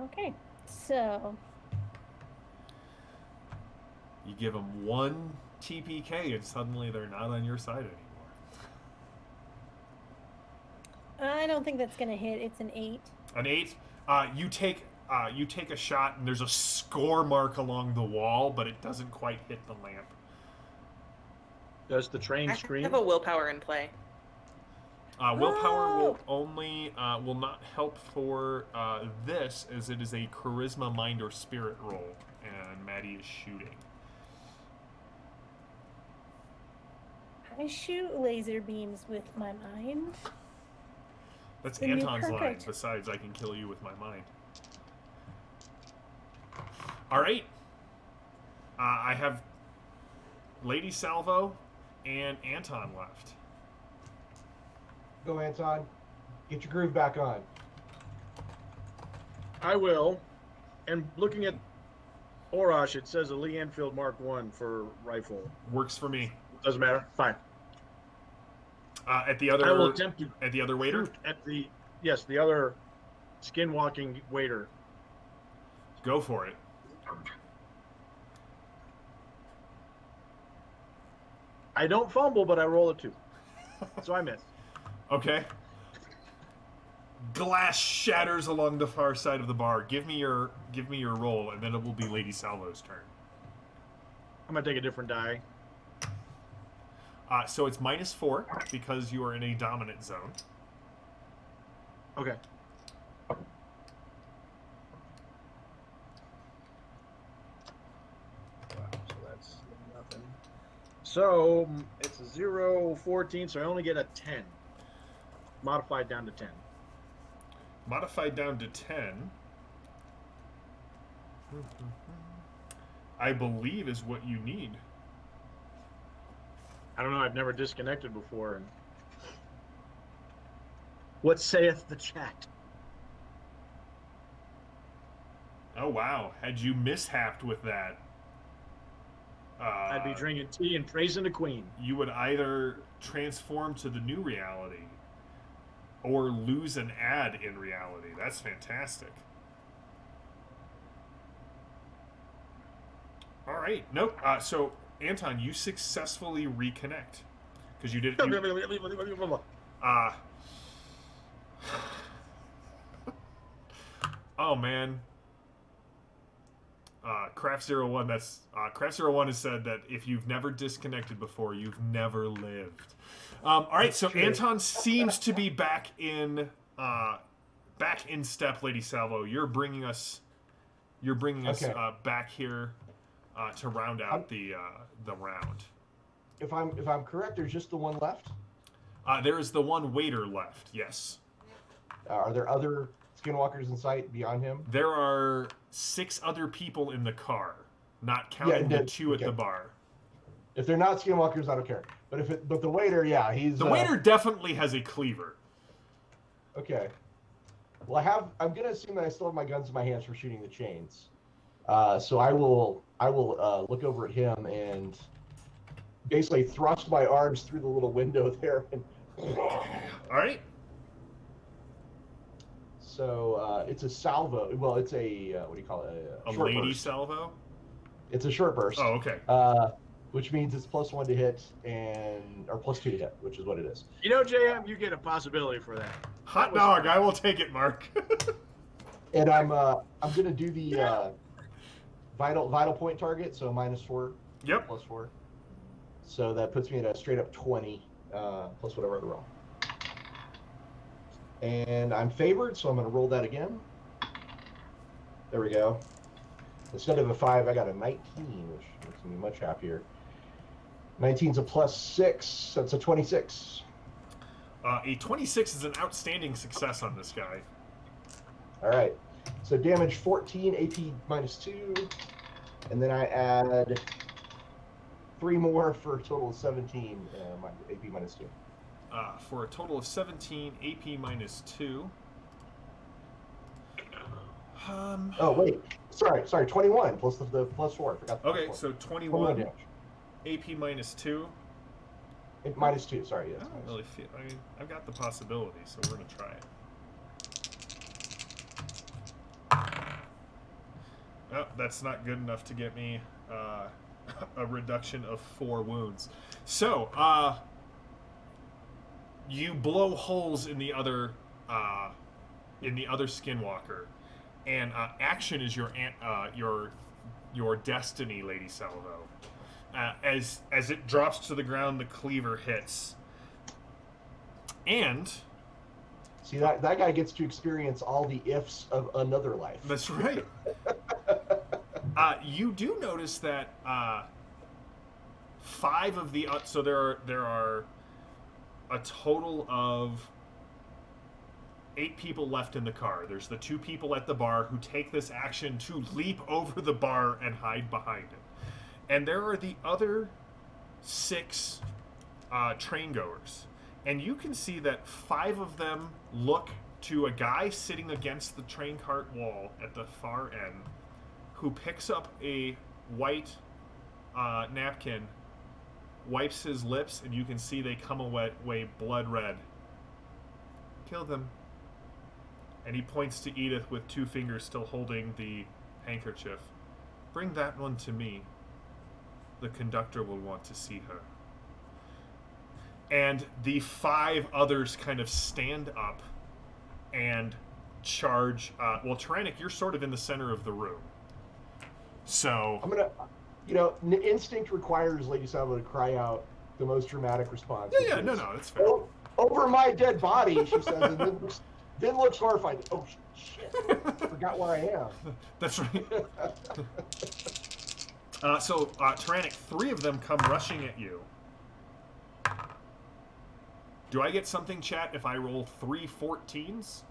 Speaker 4: Okay, so
Speaker 1: You give them one TPK and suddenly they're not on your side anymore.
Speaker 4: I don't think that's gonna hit. It's an 8.
Speaker 1: An 8. You take a shot and there's a score mark along the wall, but it doesn't quite hit the lamp.
Speaker 3: Does the train
Speaker 5: I
Speaker 3: scream?
Speaker 5: have a willpower in play.
Speaker 1: Willpower will
Speaker 4: Oh!
Speaker 1: only will not help for this, as it is a charisma, mind, or spirit roll, and Maddie is shooting.
Speaker 4: I shoot laser beams with my mind.
Speaker 1: That's
Speaker 4: The new
Speaker 1: Anton's line.
Speaker 4: perfect.
Speaker 1: Besides, I can kill you with my mind. All right. I have Lady Salvo and Anton left.
Speaker 2: Go, Anton. Get your groove back on.
Speaker 3: I will. And looking at Orrorsh, it says a Lee Enfield Mark I for rifle.
Speaker 1: Works for me.
Speaker 3: Doesn't matter. Fine.
Speaker 1: At the
Speaker 3: I will
Speaker 1: other
Speaker 3: attempt to
Speaker 1: at the other waiter,
Speaker 3: shoot at the other skinwalking waiter.
Speaker 1: go for it.
Speaker 3: I don't fumble, but I roll a 2, so I miss.
Speaker 1: Okay. Glass shatters along the far side of the bar. Give me your roll, and then it will be Lady Salvo's turn.
Speaker 3: I'm gonna take a different die.
Speaker 1: So it's -4 because you are in a dominant zone.
Speaker 3: Okay. Wow, so that's nothing. So it's a 0, 14, so I only get a 10. Modified down to 10.
Speaker 1: Modified down to 10. I believe is what you need.
Speaker 3: I don't know, I've never disconnected before. And what saith the chat?
Speaker 1: Oh wow! Had you mishapped with that,
Speaker 3: I'd be drinking tea and praising the queen.
Speaker 1: you would either transform to the new reality or lose an ad in reality. That's fantastic. All right. Nope. So, Anton, you successfully reconnect. Because you did... oh, man. Craft01, that's... Craft01 has said that if you've never disconnected before, you've never lived. All right, so
Speaker 2: true.
Speaker 1: Anton seems to be back in step, Lady Salvo. You're bringing us
Speaker 2: Okay.
Speaker 1: back here to round out the round.
Speaker 2: If I'm correct, there's just the one left.
Speaker 1: There is the one waiter left. Yes,
Speaker 2: Are there other skinwalkers in sight beyond him?
Speaker 1: there are 6 other people in the car, not counting the 2 at the bar.
Speaker 2: If they're not skinwalkers, I don't care. But the waiter, yeah, he's
Speaker 1: The waiter definitely has a cleaver.
Speaker 2: Okay. Well, I'm gonna assume that I still have my guns in my hands for shooting the chains. So I will look over at him and basically thrust my arms through the little window there. And
Speaker 1: All right.
Speaker 2: so it's a salvo. Well, it's a what do you call it?
Speaker 1: A
Speaker 2: short
Speaker 1: lady
Speaker 2: burst.
Speaker 1: salvo?
Speaker 2: It's a short burst.
Speaker 1: Oh, okay.
Speaker 2: Which means it's +1 to hit or +2 to hit, which is what it is.
Speaker 3: You know, JM, you get a possibility for that.
Speaker 1: Hot dog, I will take it, Mark.
Speaker 2: And I'm gonna do the vital point target, so -4,
Speaker 1: Yep.
Speaker 2: +4. So that puts me at a straight up 20, plus whatever I roll. And I'm favored, so I'm gonna roll that again. There we go. Instead of a 5, I got a 19, which makes me much happier. 19's a +6, that's a 26.
Speaker 1: A 26 is an outstanding success on this guy.
Speaker 2: All right. So damage 14, AP -2, and then I add 3 more for a total of 17, AP -2.
Speaker 1: For a total of 17, AP -2.
Speaker 2: Oh wait, sorry, 21 plus the plus 4. I forgot. The
Speaker 1: Okay,
Speaker 2: plus
Speaker 1: so
Speaker 2: 21
Speaker 1: 21
Speaker 2: damage.
Speaker 1: AP minus 2.
Speaker 2: Minus 2. Sorry,
Speaker 1: I
Speaker 2: yes.
Speaker 1: don't really feel. I mean, I've got the possibility, so we're gonna try it. Oh, that's not good enough to get me a reduction of 4 wounds. So, you blow holes in the other skinwalker, and action is your destiny, Lady Salvo. As it drops to the ground, the cleaver hits, and
Speaker 2: See, that guy gets to experience all the ifs of another life.
Speaker 1: that's right. You do notice that 5 of the so there are a total of 8 people left in the car. There's the 2 people at the bar who take this action to leap over the bar and hide behind it, and there are the other 6 train goers, and you can see that 5 of them look to a guy sitting against the train cart wall at the far end, who picks up a white napkin, wipes his lips, and you can see they come away blood red. Kill them. And he points to Edith with 2 fingers still holding the handkerchief. Bring that one to me. The conductor will want to see her. And the 5 others kind of stand up and charge. Well, Tyrannic, you're sort of in the center of the room. So
Speaker 2: I'm gonna, instinct requires Lady Salvo to cry out the most dramatic response.
Speaker 1: yeah, no, that's fair.
Speaker 2: Over my dead body, she says, and then looks horrified. Oh shit! Forgot where I am.
Speaker 1: That's right. So Tyrannic, 3 of them come rushing at you. Do I get something, chat, if I roll 3 14s?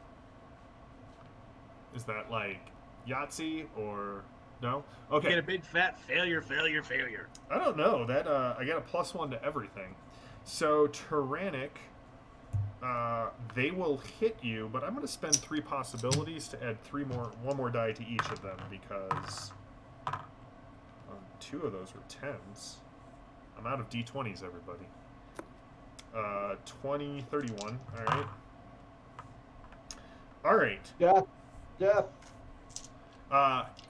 Speaker 1: Is that like Yahtzee or no? Okay.
Speaker 3: Get a big fat failure.
Speaker 1: I don't know. That I get a +1 to everything. So Tyrannic, they will hit you, but I'm going to spend 3 possibilities to add 1 more die to each of them, because 2 of those were 10s. I'm out of D20s, everybody. 20, 31. All right.
Speaker 2: Death.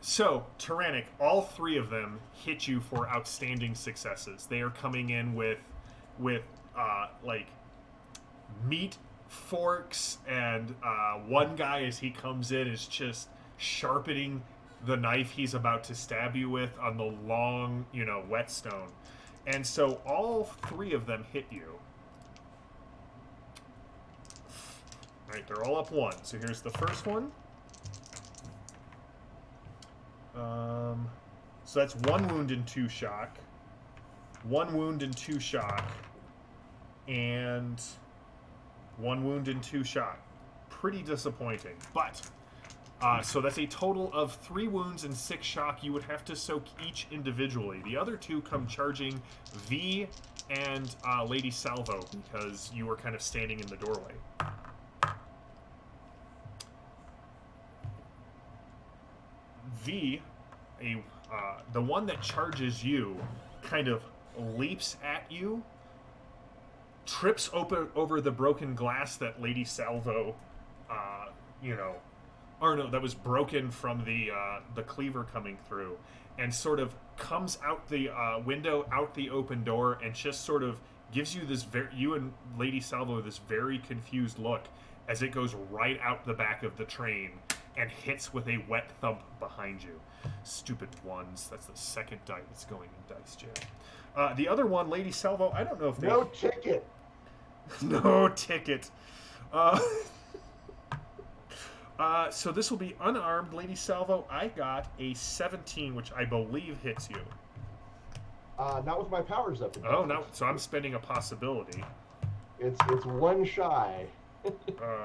Speaker 1: So, Tyrannic, all 3 of them hit you for outstanding successes. They are coming in with like meat forks, and one guy, as he comes in, is just sharpening the knife he's about to stab you with on the long, whetstone. And so all 3 of them hit you. Right, they're all up 1. So here's the first one. So that's 1 wound and 2 shock. 1 wound and 2 shock. And 1 wound and 2 shock. Pretty disappointing. But, so that's a total of 3 wounds and 6 shock. You would have to soak each individually. The other 2 come charging V and Lady Salvo, because you were kind of standing in the doorway. V, the one that charges you, kind of leaps at you, trips over the broken glass that Lady Salvo, or no, that was broken from the cleaver coming through, and sort of comes out the window, out the open door, and just sort of gives you this you and Lady Salvo this very confused look as it goes right out the back of the train and hits with a wet thump behind you. Stupid ones. That's the second die that's going in dice jail. The other one, Lady Salvo, I don't know if they...
Speaker 2: No ticket.
Speaker 1: No ticket. So this will be unarmed. Lady Salvo, I got a 17, which I believe hits you.
Speaker 2: Not with my powers up.
Speaker 1: Oh, no. So I'm spending a possibility.
Speaker 2: It's 1 shy.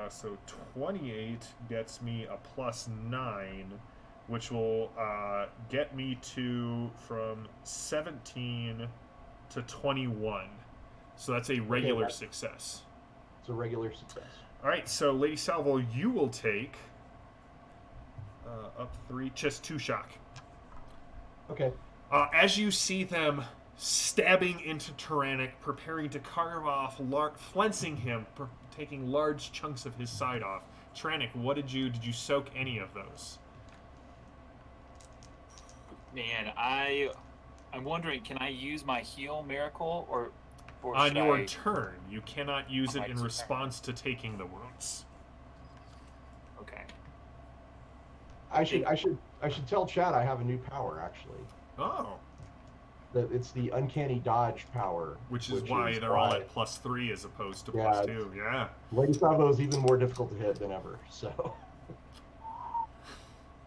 Speaker 1: So 28 gets me a +9, which will get me from 17 to 21. So that's a regular success.
Speaker 2: It's a regular success.
Speaker 1: All right, so Lady Salvo, you will take up 3, just 2 shock.
Speaker 2: Okay.
Speaker 1: As you see them stabbing into Tyrannic, preparing to carve off, flensing him, taking large chunks of his side off. Tyrannic, what did you soak any of those?
Speaker 6: Man, I'm wondering, can I use my heal miracle or
Speaker 1: On
Speaker 6: should
Speaker 1: your
Speaker 6: I...
Speaker 1: turn, you cannot use
Speaker 6: On
Speaker 1: it
Speaker 6: my
Speaker 1: in
Speaker 6: turn.
Speaker 1: response to taking the wounds.
Speaker 6: Okay.
Speaker 2: I should tell Chad I have a new power actually.
Speaker 1: Oh,
Speaker 2: That it's the uncanny dodge power,
Speaker 1: which is why they're all at +3 as opposed to
Speaker 2: Yeah,
Speaker 1: +2. Yeah.
Speaker 2: Lady Savo is even more difficult to hit than ever. So.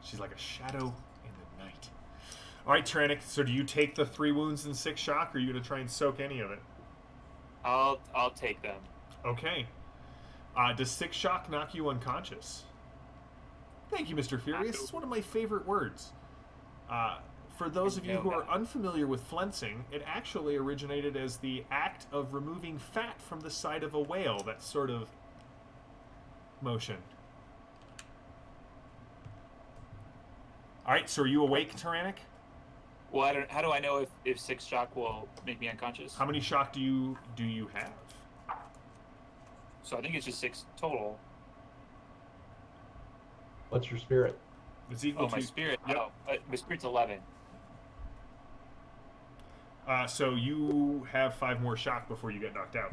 Speaker 1: She's like a shadow in the night. All right, Tyrannic. So do you take the 3 wounds and 6 shock, or are you gonna try and soak any of it?
Speaker 6: I'll take them.
Speaker 1: Okay. Does 6 shock knock you unconscious? Thank you, Mr. Furious. It's one of my favorite words. For those of you who are unfamiliar with flensing, it actually originated as the act of removing fat from the side of a whale. That sort of motion. All right, so are you awake, Tyrannic?
Speaker 6: Well, how do I know if 6 shock will make me unconscious?
Speaker 1: How many shock do you have?
Speaker 6: So I think it's just 6 total.
Speaker 2: What's your spirit?
Speaker 1: It's equal
Speaker 6: Oh, my
Speaker 1: to...
Speaker 6: spirit.
Speaker 1: Yep.
Speaker 6: Oh, my spirit's 11.
Speaker 1: So you have 5 more shock before you get knocked out.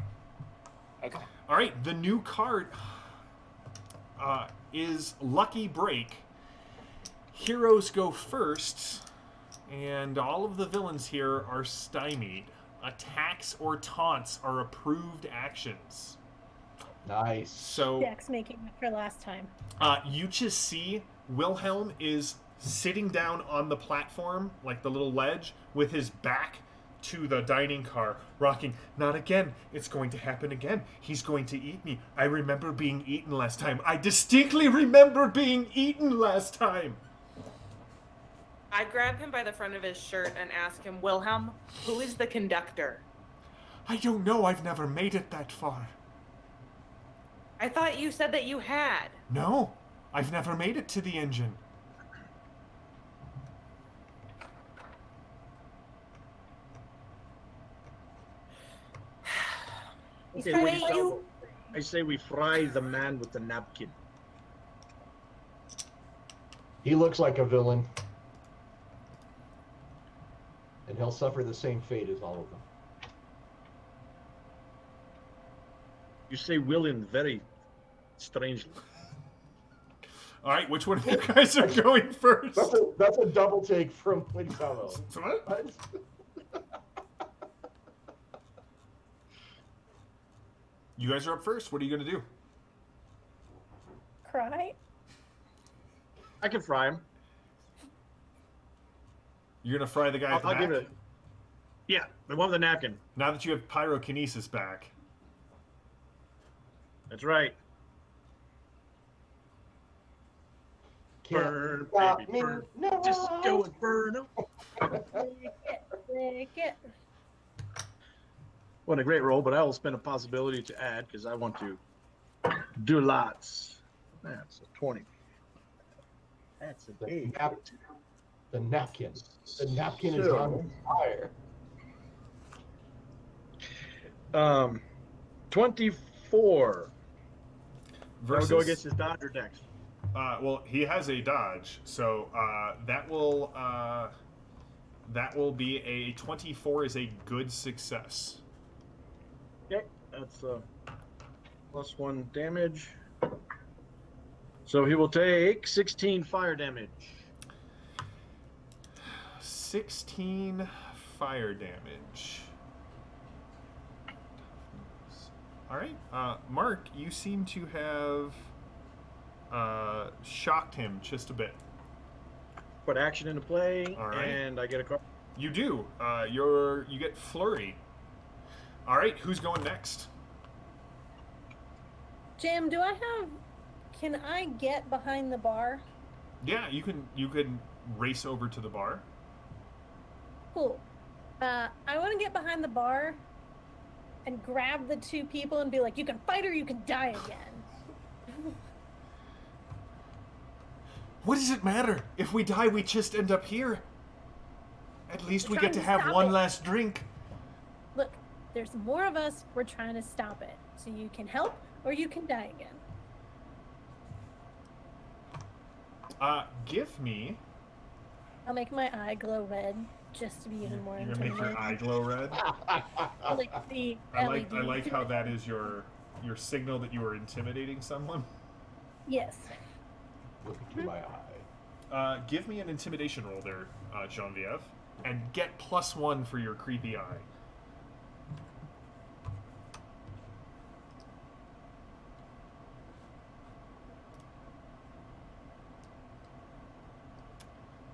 Speaker 6: Okay.
Speaker 1: All right, the new card is Lucky Break. Heroes go first, and all of the villains here are stymied. Attacks or taunts are approved actions.
Speaker 2: Nice.
Speaker 1: So
Speaker 4: Jack's making it for last time.
Speaker 1: you just see Wilhelm is sitting down on the platform, like the little ledge, with his back to the dining car, rocking. Not again. It's going to happen again. He's going to eat me. I remember being eaten last time. I distinctly remember being eaten last time.
Speaker 5: I grab him by the front of his shirt and ask him, Wilhelm, who is the conductor?
Speaker 1: I don't know. I've never made it that far.
Speaker 5: I thought you said that you had.
Speaker 1: No, I've never made it to the engine.
Speaker 3: Okay,
Speaker 5: Hey,
Speaker 3: Lady Salvo,
Speaker 5: you-
Speaker 3: I say we fry the man with the napkin.
Speaker 2: He looks like a villain. And he'll suffer the same fate as all of them.
Speaker 3: You say William very strangely.
Speaker 1: All right, which one of you guys are going first?
Speaker 2: That's a double take from Lady Salvo.
Speaker 1: What? You guys are up first. What are you going to do?
Speaker 4: Cry?
Speaker 3: I can fry him.
Speaker 1: You're going to fry the guy at the
Speaker 3: I'll
Speaker 1: back?
Speaker 3: give it. Yeah, the one with the napkin.
Speaker 1: Now that you have pyrokinesis back.
Speaker 3: That's right. Burn,
Speaker 2: Stop
Speaker 3: baby,
Speaker 2: me,
Speaker 3: burn.
Speaker 2: no.
Speaker 3: Just go and burn him.
Speaker 4: Lick it.
Speaker 3: What a great roll, but I will spend a possibility to add because I want to do lots. That's a 20. That's a big.
Speaker 2: The napkin. The napkin is on fire.
Speaker 3: 24.
Speaker 1: Versus,
Speaker 3: That would go against his Dodger dex.
Speaker 1: well, he has a dodge, so that will be a 24 is a good success.
Speaker 3: Okay, that's +1 damage. So he will take 16 fire damage.
Speaker 1: 16 fire damage. All right, Mark, you seem to have shocked him just a bit.
Speaker 3: Put action into play,
Speaker 1: All right.
Speaker 3: and I get a card.
Speaker 1: You do. You get flurry. All right, who's going next?
Speaker 4: Jim, can I get behind the bar?
Speaker 1: Yeah, you can race over to the bar.
Speaker 4: Cool. I want to get behind the bar and grab the 2 people and be like, you can fight or you can die again.
Speaker 1: What does it matter? If we die, we just end up here. At least we get to have
Speaker 4: stop
Speaker 1: one
Speaker 4: it.
Speaker 1: last drink.
Speaker 4: Look, there's more of us. We're trying to stop it. So you can help or you can die again.
Speaker 1: Give me...
Speaker 4: I'll make my eye glow red just to be even more
Speaker 1: You're gonna make your eye
Speaker 4: intimidating.
Speaker 1: glow red?
Speaker 4: Like the
Speaker 1: I
Speaker 4: LED.
Speaker 1: like how that is your signal that you are intimidating someone.
Speaker 4: Yes.
Speaker 2: Look into my eye.
Speaker 1: Give me an intimidation roll there, Genevieve, and get +1 for your creepy eye.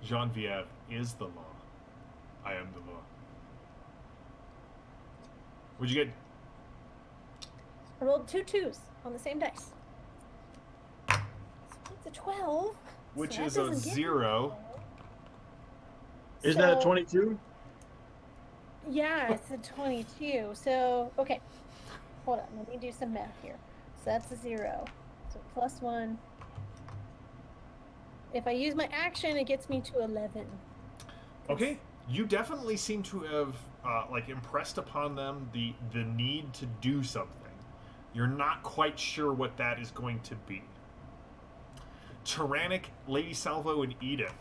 Speaker 1: Genevieve is the law. I am the law. What'd you get?
Speaker 4: I rolled 2 2s on the same dice. So it's a 12.
Speaker 1: Which
Speaker 4: so that
Speaker 1: is a
Speaker 4: doesn't give me
Speaker 1: 0.
Speaker 3: Is that a
Speaker 4: So-
Speaker 3: 22?
Speaker 4: Yeah, it's a 22. So, okay. Hold on. Let me do some math here. So that's a 0. So +1. If I use my action, it gets me to 11.
Speaker 1: Okay, you definitely seem to have impressed upon them the need to do something. You're not quite sure what that is going to be. Tyrannic, Lady Salvo, and Edith.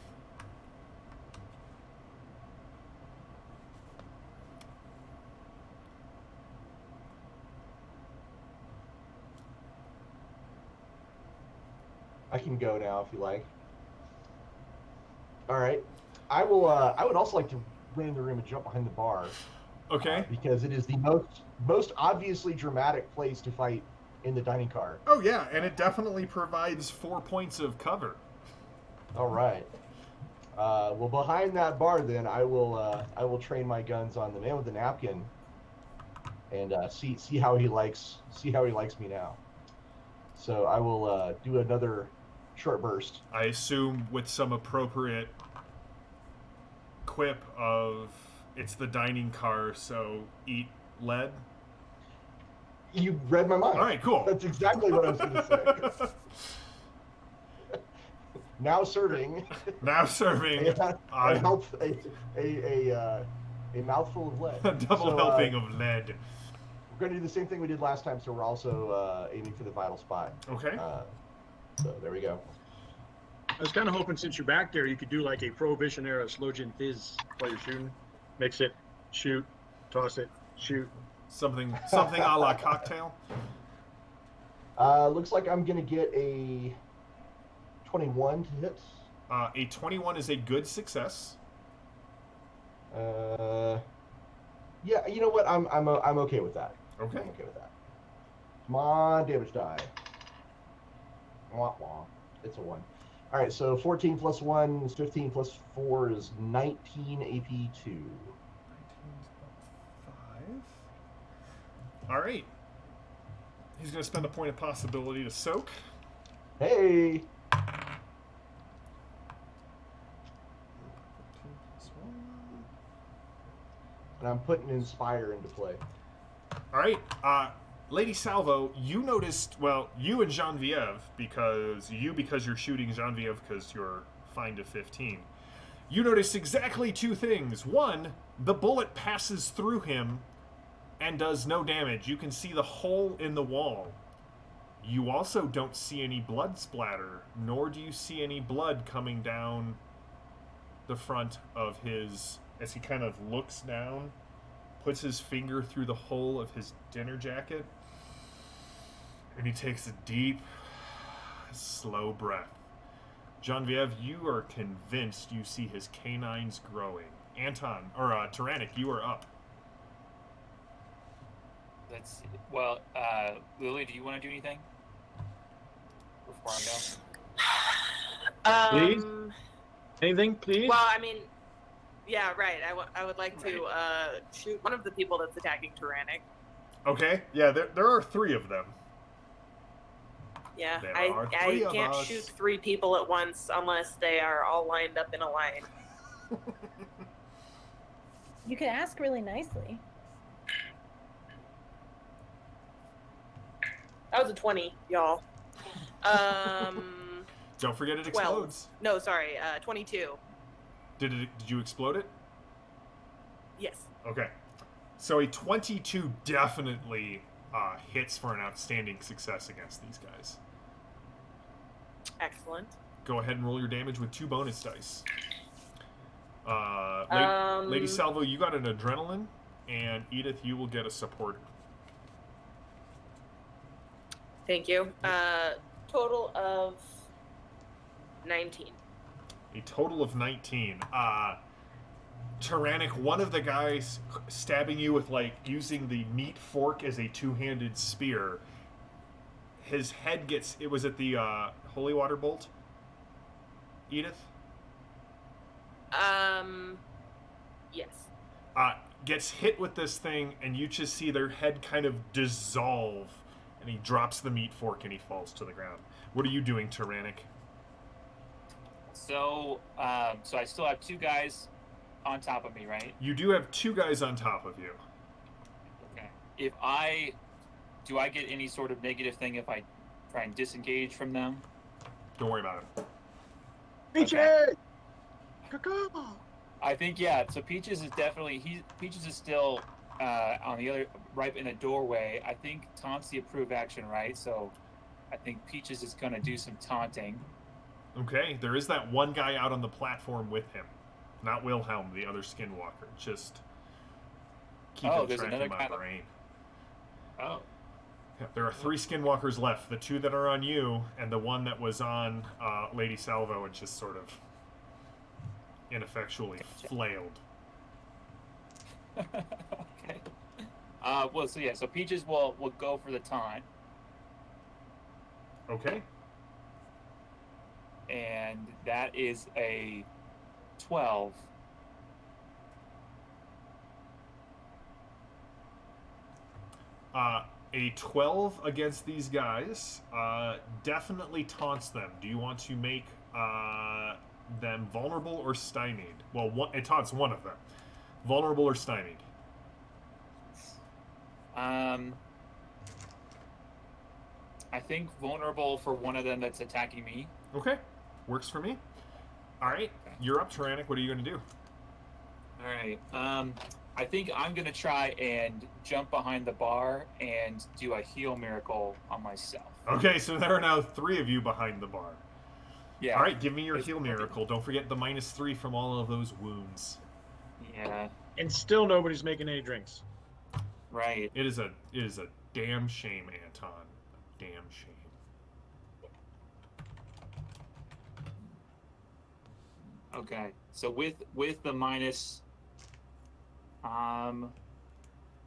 Speaker 2: I can go now if you like. All right. I will. I would also like to run in the room and jump behind the bar.
Speaker 1: Okay.
Speaker 2: Because it is the most obviously dramatic place to fight in the dining car.
Speaker 1: Oh yeah, and it definitely provides 4 points of cover.
Speaker 2: All right. Well, behind that bar, then I will train my guns on the man with the napkin, and see how he likes me now. So I will do another short burst.
Speaker 1: I assume with some appropriate quip of it's the dining car, so eat lead.
Speaker 2: You read my mind.
Speaker 1: All right, cool.
Speaker 2: That's exactly what I was going to say. Now serving.
Speaker 1: Now serving
Speaker 2: a mouthful of lead.
Speaker 1: a double helping of lead.
Speaker 2: We're going to do the same thing we did last time, so we're also aiming for the vital spot.
Speaker 1: Okay.
Speaker 2: So there we go.
Speaker 3: I was kind of hoping since you're back there, you could do like a Prohibition era slow gin fizz while you're shooting. Mix it, shoot, toss it, shoot.
Speaker 1: Something a la cocktail.
Speaker 2: Looks like I'm going to get a 21 to hit.
Speaker 1: A 21 is a good success.
Speaker 2: Yeah, you know what? I'm okay with that.
Speaker 1: Okay.
Speaker 2: I'm okay with that. Come on, damage die. Wah, wah. It's a 1. All right, so 14 plus 1 is 15 plus 4 is 19 AP 2.
Speaker 1: 19 5. All right. He's going to spend a point of possibility to soak.
Speaker 2: Hey! And I'm putting Inspire into play.
Speaker 1: All right. Lady Salvo, you noticed, well, you and Genevieve, because you're shooting Genevieve because you're fine to 15. You notice exactly 2 things. One, the bullet passes through him and does no damage. You can see the hole in the wall. You also don't see any blood splatter, nor do you see any blood coming down the front of his, as he kind of looks down, puts his finger through the hole of his dinner jacket, and he takes a deep, slow breath. Genevieve, you are convinced you see his canines growing. Anton, or Tyrannic, you are up.
Speaker 6: Let's see. Well, Lily, do you want to do anything before I go?
Speaker 3: Please? Anything, please?
Speaker 5: Well, I mean, yeah, right. I would like to shoot one of the people that's attacking Tyrannic.
Speaker 1: Okay, yeah, there are 3 of them.
Speaker 5: Yeah,
Speaker 1: There
Speaker 5: I
Speaker 1: are 3 of
Speaker 5: can't
Speaker 1: us.
Speaker 5: shoot 3 people at once unless they are all lined up in a line.
Speaker 4: You could ask really nicely.
Speaker 5: That was a 20, y'all.
Speaker 1: Don't forget it
Speaker 5: 12.
Speaker 1: explodes.
Speaker 5: No, sorry, 22.
Speaker 1: Did you explode it?
Speaker 5: Yes.
Speaker 1: Okay. So a 22 definitely hits for an outstanding success against these guys.
Speaker 5: Excellent.
Speaker 1: Go ahead and roll your damage with 2 bonus dice.
Speaker 5: Um,
Speaker 1: Lady Salvo, you got an adrenaline, and Edith, you will get a supporter.
Speaker 5: Thank you. Total of 19.
Speaker 1: A total of 19. Tyrannic, one of the guys stabbing you with, like, using the meat fork as a 2-handed spear, his head gets... It was at the Holy Water Bolt, Edith?
Speaker 5: Yes.
Speaker 1: Gets hit with this thing, and you just see their head kind of dissolve, and he drops the meat fork and he falls to the ground. What are you doing, Tyrannic?
Speaker 6: So, so I still have 2 guys on top of me, right?
Speaker 1: You do have 2 guys on top of you.
Speaker 6: Okay. Do I get any sort of negative thing if I try and disengage from them?
Speaker 1: Don't worry about it.
Speaker 3: Peaches!
Speaker 6: Okay.
Speaker 3: Caca!
Speaker 6: I think, yeah. So Peaches is definitely Peaches is still on the other, right in the doorway. I think taunt's the approved action, right? So I think Peaches is gonna do some taunting.
Speaker 1: Okay, there is that one guy out on the platform with him. Not Wilhelm, the other skinwalker. Just keeping
Speaker 6: there's
Speaker 1: track
Speaker 6: another
Speaker 1: in my
Speaker 6: kind of-
Speaker 1: brain.
Speaker 6: Oh.
Speaker 1: Yeah, there are 3 skinwalkers left. The 2 that are on you, and the one that was on Lady Salvo, and just sort of ineffectually flailed.
Speaker 6: Okay. Well, so yeah, so Peaches will go for the taunt,
Speaker 1: Okay.
Speaker 6: and that is a 12.
Speaker 1: A 12 against these guys definitely taunts them. Do you want to make them vulnerable or stymied? Well, it taunts one of them. Vulnerable or stymied?
Speaker 6: I think vulnerable for one of them that's attacking me.
Speaker 1: Okay. Works for me. All right. You're up, Tyrannic. What are you going to do?
Speaker 6: All right. I think I'm gonna try and jump behind the bar and do a heal miracle on myself.
Speaker 1: Okay, so there are now 3 of you behind the bar.
Speaker 6: Yeah.
Speaker 1: All right, give me your
Speaker 6: It's
Speaker 1: heal
Speaker 6: perfect.
Speaker 1: miracle. Don't forget the -3 from all of those wounds.
Speaker 6: Yeah.
Speaker 3: And still nobody's making any drinks.
Speaker 6: Right.
Speaker 1: It is a damn shame, Anton. Damn shame.
Speaker 6: Okay. So with the minus,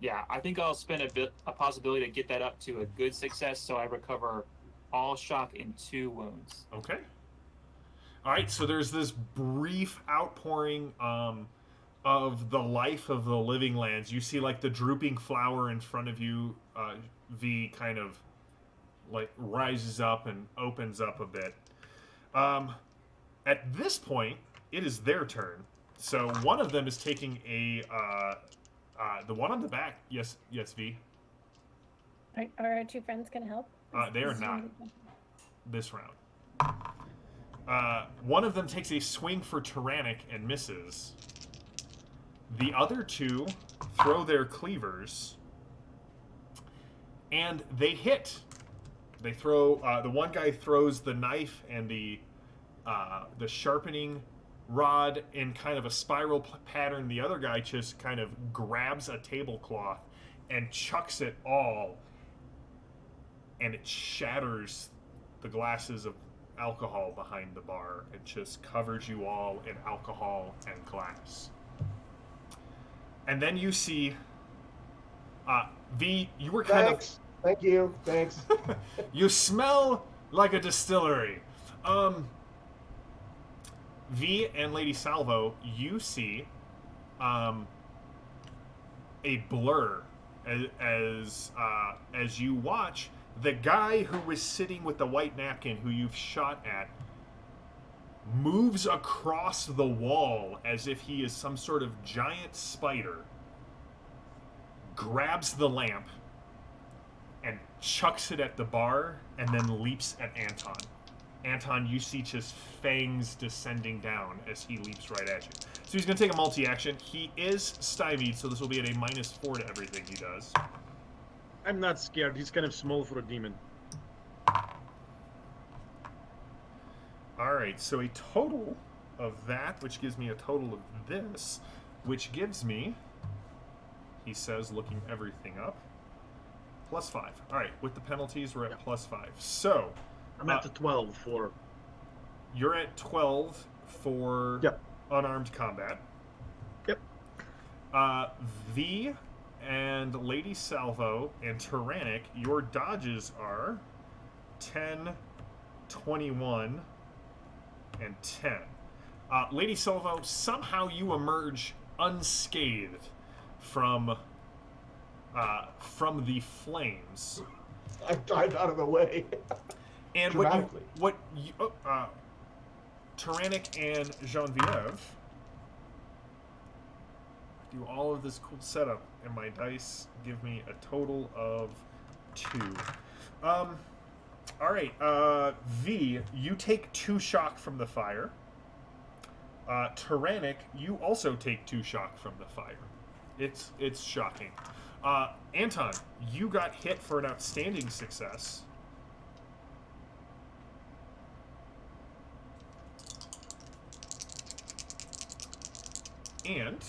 Speaker 6: yeah, I think I'll spend a possibility to get that up to a good success, so I recover all shock and 2 wounds.
Speaker 1: Okay. All right, so there's this brief outpouring of the life of the living lands. You see, like, the drooping flower in front of you, V, kind of, like, rises up and opens up a bit. At this point, it is their turn. So one of them is taking a... the one on the back. Yes, V.
Speaker 4: Are our 2 friends going to help?
Speaker 1: They are
Speaker 4: Is
Speaker 1: not.
Speaker 4: somebody-
Speaker 1: This round. One of them takes a swing for Tyrannic and misses. The other 2 throw their cleavers, and they hit. They throw. The one guy throws the knife and the sharpening rod in kind of a spiral pattern. The other guy just kind of grabs a tablecloth and chucks it all, and it shatters the glasses of alcohol behind the bar. It just covers you all in alcohol and glass. And then you see V, you were kind
Speaker 2: Thanks. Thank you. Thanks.
Speaker 1: of you smell like a distillery. V and Lady Salvo, you see a blur as you watch the guy who was sitting with the white napkin who you've shot at moves across the wall as if he is some sort of giant spider, grabs the lamp and chucks it at the bar, and then leaps at Anton. Anton, you see just fangs descending down as he leaps right at you. So he's going to take a multi-action. He is stymied, so this will be at a -4 to everything he does.
Speaker 3: I'm not scared. He's kind of small for a demon.
Speaker 1: All right, so a total of that, which gives me a total of this, which gives me, he says, looking everything up, +5. All right, with the penalties, we're at +5. So
Speaker 3: I'm at the 12 for...
Speaker 1: you're at 12 for unarmed combat.
Speaker 3: Yep.
Speaker 1: V and Lady Salvo and Tyrannic, your dodges are 10, 21, and 10. Lady Salvo, somehow you emerge unscathed from the flames.
Speaker 2: I dive out of the way.
Speaker 1: And what you, Tyrannic and Genevieve do all of this cool setup, and my dice give me a total of 2. All right, V, you take 2 shock from the fire. Tyrannic, you also take 2 shock from the fire. It's shocking. Anton, you got hit for an outstanding success. And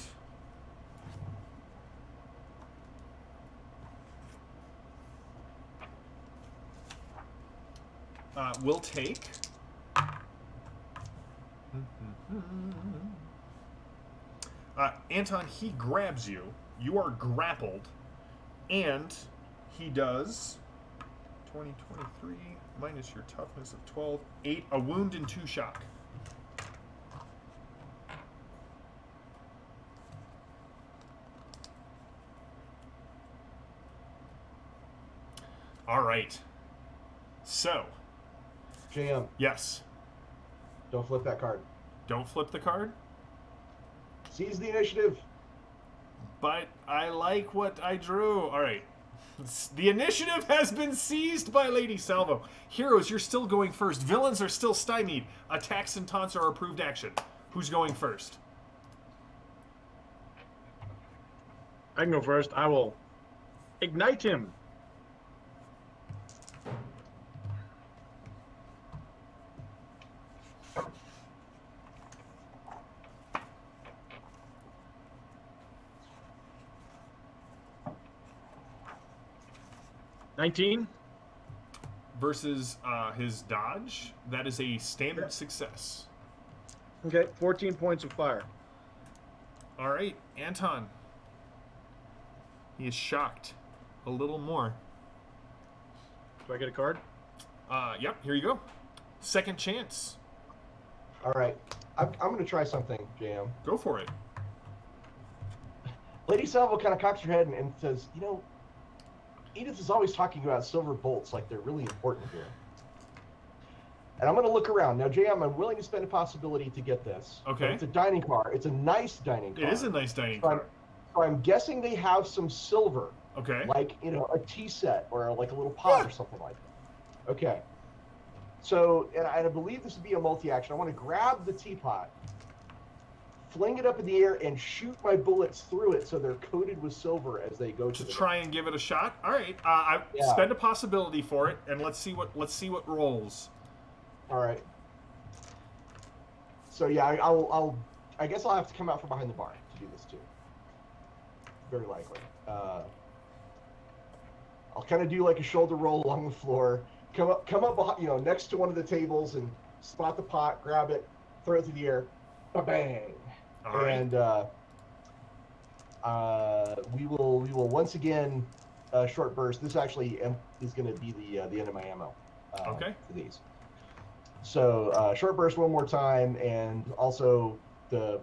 Speaker 1: we'll take Anton, he grabs you. You are grappled, and he does 20, 23 minus your toughness of 12, 8, a wound and 2 shock. All right. So.
Speaker 2: JM.
Speaker 1: Yes.
Speaker 2: Don't flip that card.
Speaker 1: Don't flip the card?
Speaker 2: Seize the initiative.
Speaker 1: But I like what I drew. All right. The initiative has been seized by Lady Salvo. Heroes, you're still going first. Villains are still stymied. Attacks and taunts are approved action. Who's going first?
Speaker 3: I can go first. I will ignite him. $19
Speaker 1: versus his dodge. That is a standard success.
Speaker 3: Okay, 14 points of fire.
Speaker 1: All right, Anton. He is shocked a little more.
Speaker 3: Do I get a card?
Speaker 1: Yep, here you go. Second chance.
Speaker 2: All right. I'm going to try something, JM.
Speaker 1: Go for it.
Speaker 2: Lady Salvo kind of cocks her head and says, you know, Edith is always talking about silver bolts like they're really important here. And I'm going to look around. Now, JM, I'm willing to spend a possibility to get this.
Speaker 1: Okay.
Speaker 2: It's a dining car. It's a nice dining car.
Speaker 1: It is a nice dining car.
Speaker 2: So I'm guessing they have some silver.
Speaker 1: Okay.
Speaker 2: Like, you know, a tea set or like a little pot or something like that. Okay. So, and I believe this would be a multi-action. I want to grab the teapot, fling it up in the air, and shoot my bullets through it so they're coated with silver as they go to the
Speaker 1: try and give it a shot. All right. Spend a possibility for it, and let's see what rolls.
Speaker 2: All right. So yeah, I guess I'll have to come out from behind the bar to do this too. Very likely. I'll kind of do like a shoulder roll along the floor, come up behind, you know, next to one of the tables and spot the pot, grab it, throw it through the air, bang.
Speaker 1: All right.
Speaker 2: And we will once again short burst. This actually is going to be the end of my ammo.
Speaker 1: Okay.
Speaker 2: For these. So short burst one more time, and also the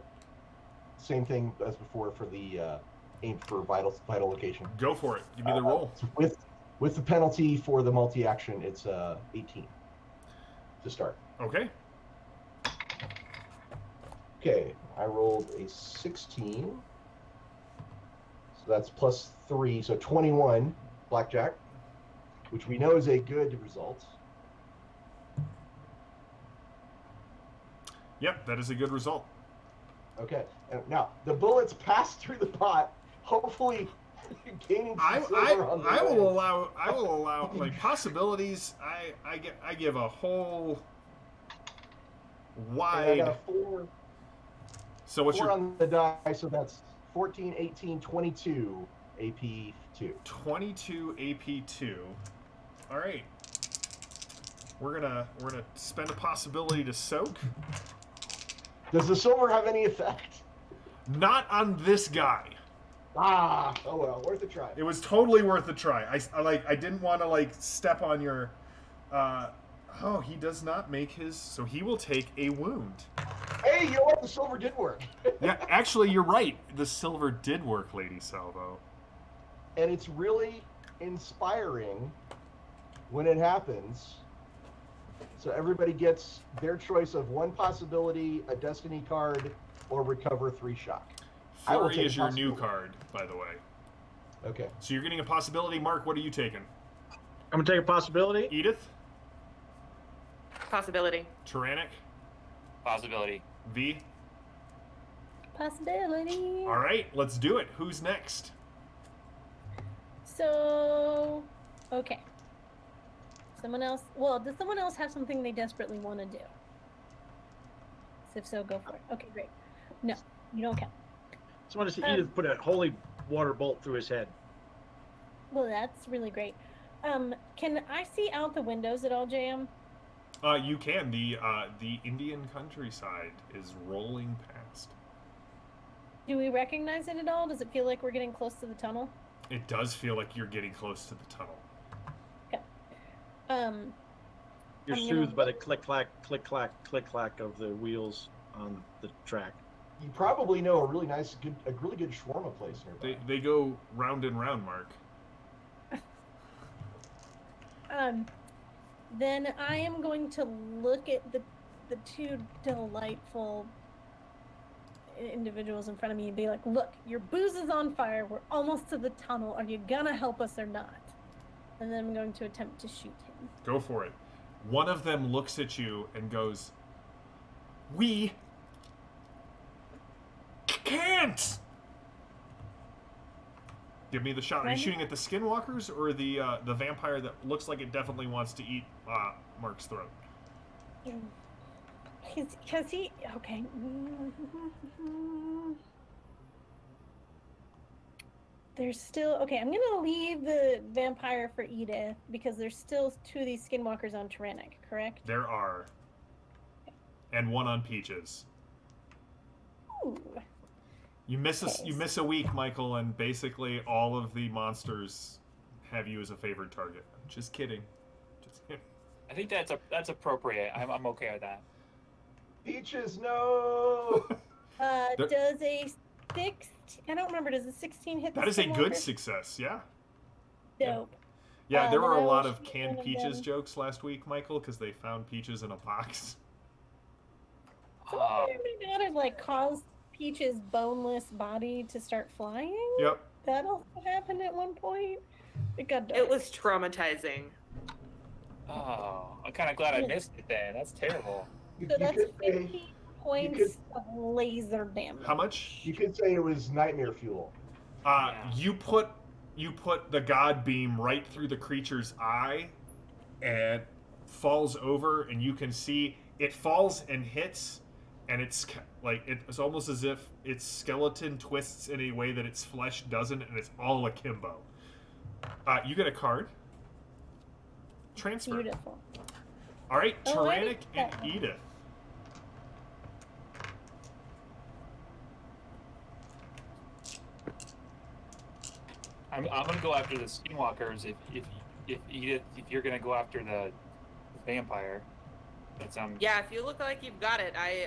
Speaker 2: same thing as before for the aim for vital location.
Speaker 1: Go for it. Give me the roll.
Speaker 2: With the penalty for the multi-action, it's 18 to start.
Speaker 1: Okay.
Speaker 2: Okay, I rolled a 16. So that's +3, so 21 blackjack, which we know is a good result.
Speaker 1: Yep, that is a good result.
Speaker 2: Okay. And now the bullets pass through the pot, hopefully gaining some silver on the
Speaker 1: I
Speaker 2: way.
Speaker 1: will allow like possibilities. I give a whole
Speaker 2: And I
Speaker 1: wide.
Speaker 2: got
Speaker 1: So what's
Speaker 2: four
Speaker 1: your
Speaker 2: on the die, so that's 14, 18, 22 AP 2.
Speaker 1: 22 AP 2? All right. We're gonna spend a possibility to soak.
Speaker 2: Does the silver have any effect?
Speaker 1: Not on this guy.
Speaker 2: Ah, oh well, worth a try.
Speaker 1: It was totally worth a try. I didn't want to like step on your. Oh, he does not make his. So he will take a wound.
Speaker 2: Hey, you know what? The silver did work.
Speaker 1: Yeah, actually, you're right. The silver did work, Lady Salvo.
Speaker 2: And it's really inspiring when it happens. So everybody gets their choice of one possibility, a destiny card, or recover 3 shock. I will
Speaker 1: Fury
Speaker 2: take
Speaker 1: is your new
Speaker 2: possibility.
Speaker 1: card, by the way.
Speaker 2: Okay.
Speaker 1: So you're getting a possibility. Mark, what are you taking?
Speaker 3: I'm gonna take a possibility.
Speaker 1: Edith?
Speaker 5: Possibility.
Speaker 1: Tyrannic?
Speaker 6: Possibility.
Speaker 1: V?
Speaker 4: Possibility.
Speaker 1: All right, let's do it. Who's next?
Speaker 4: So, okay. Someone else. Well, does someone else have something they desperately want to do? If so, go for it. Okay, great. No, you don't count.
Speaker 3: Just want to see Edith put a holy water bolt through his head.
Speaker 4: Well, that's really great. Can I see out the windows at all, JM?
Speaker 1: You can. The Indian countryside is rolling past.
Speaker 4: Do we recognize it at all? Does it feel like we're getting close to the tunnel?
Speaker 1: It does feel like you're getting close to the tunnel.
Speaker 3: You're
Speaker 4: I'm
Speaker 3: soothed
Speaker 4: gonna-
Speaker 3: by the click clack, click clack, click clack of the wheels on the track.
Speaker 2: You probably know a really good shawarma place nearby.
Speaker 1: They go round and round, Mark.
Speaker 4: Then I am going to look at the two delightful individuals in front of me and be like, look, your booze is on fire. We're almost to the tunnel. Are you gonna help us or not? And then I'm going to attempt to shoot him.
Speaker 1: Go for it. One of them looks at you and goes, "We can't." Give me the shot. Are you
Speaker 4: Brandon?
Speaker 1: shooting at the skinwalkers or the vampire that looks like it definitely wants to eat Mark's throat?
Speaker 4: Has he? Okay. There's still okay. I'm gonna leave the vampire for Edith because there's still 2 of these skinwalkers on Tyrannic, correct?
Speaker 1: There are, and one on Peaches.
Speaker 4: Ooh.
Speaker 1: You miss a week, Michael, and basically all of the monsters have you as a favored target. Just kidding. Just kidding.
Speaker 6: I think that's appropriate. I'm okay with that.
Speaker 2: Peaches, no!
Speaker 4: Does a 6? I don't remember. Does a 16 hit the
Speaker 1: That is a good
Speaker 4: skinwalker?
Speaker 1: success. Yeah.
Speaker 4: Dope.
Speaker 1: Yeah, there
Speaker 4: then
Speaker 1: were
Speaker 4: I
Speaker 1: a
Speaker 4: will
Speaker 1: lot of
Speaker 4: shoot
Speaker 1: canned
Speaker 4: one of
Speaker 1: Peaches
Speaker 4: them.
Speaker 1: jokes last week, Michael, because they found Peaches in a box.
Speaker 6: Uh,
Speaker 4: Maybe that had like caused Peach's boneless body to start flying.
Speaker 1: Yep.
Speaker 4: That also happened at one point. It got dark.
Speaker 5: It was traumatizing.
Speaker 6: oh, I'm kind of glad I missed it then. That's terrible.
Speaker 2: You,
Speaker 4: So
Speaker 2: you
Speaker 4: that's
Speaker 2: could say,
Speaker 4: 50 points of laser damage.
Speaker 1: How much?
Speaker 2: you could say it was nightmare fuel.
Speaker 6: Yeah.
Speaker 1: You put the god beam right through the creature's eye, and falls over, and you can see it falls and hits, and it's like it's almost as if its skeleton twists in a way that its flesh doesn't, and it's all akimbo. You get a card. Transfer.
Speaker 4: Beautiful.
Speaker 1: All right,
Speaker 4: Oh, I
Speaker 1: Tyrannic and
Speaker 4: didn't-
Speaker 1: Edith.
Speaker 6: I'm gonna go after the skinwalkers if Edith, if you're gonna go after the vampire. That's
Speaker 5: Yeah, if you look like you've got it, I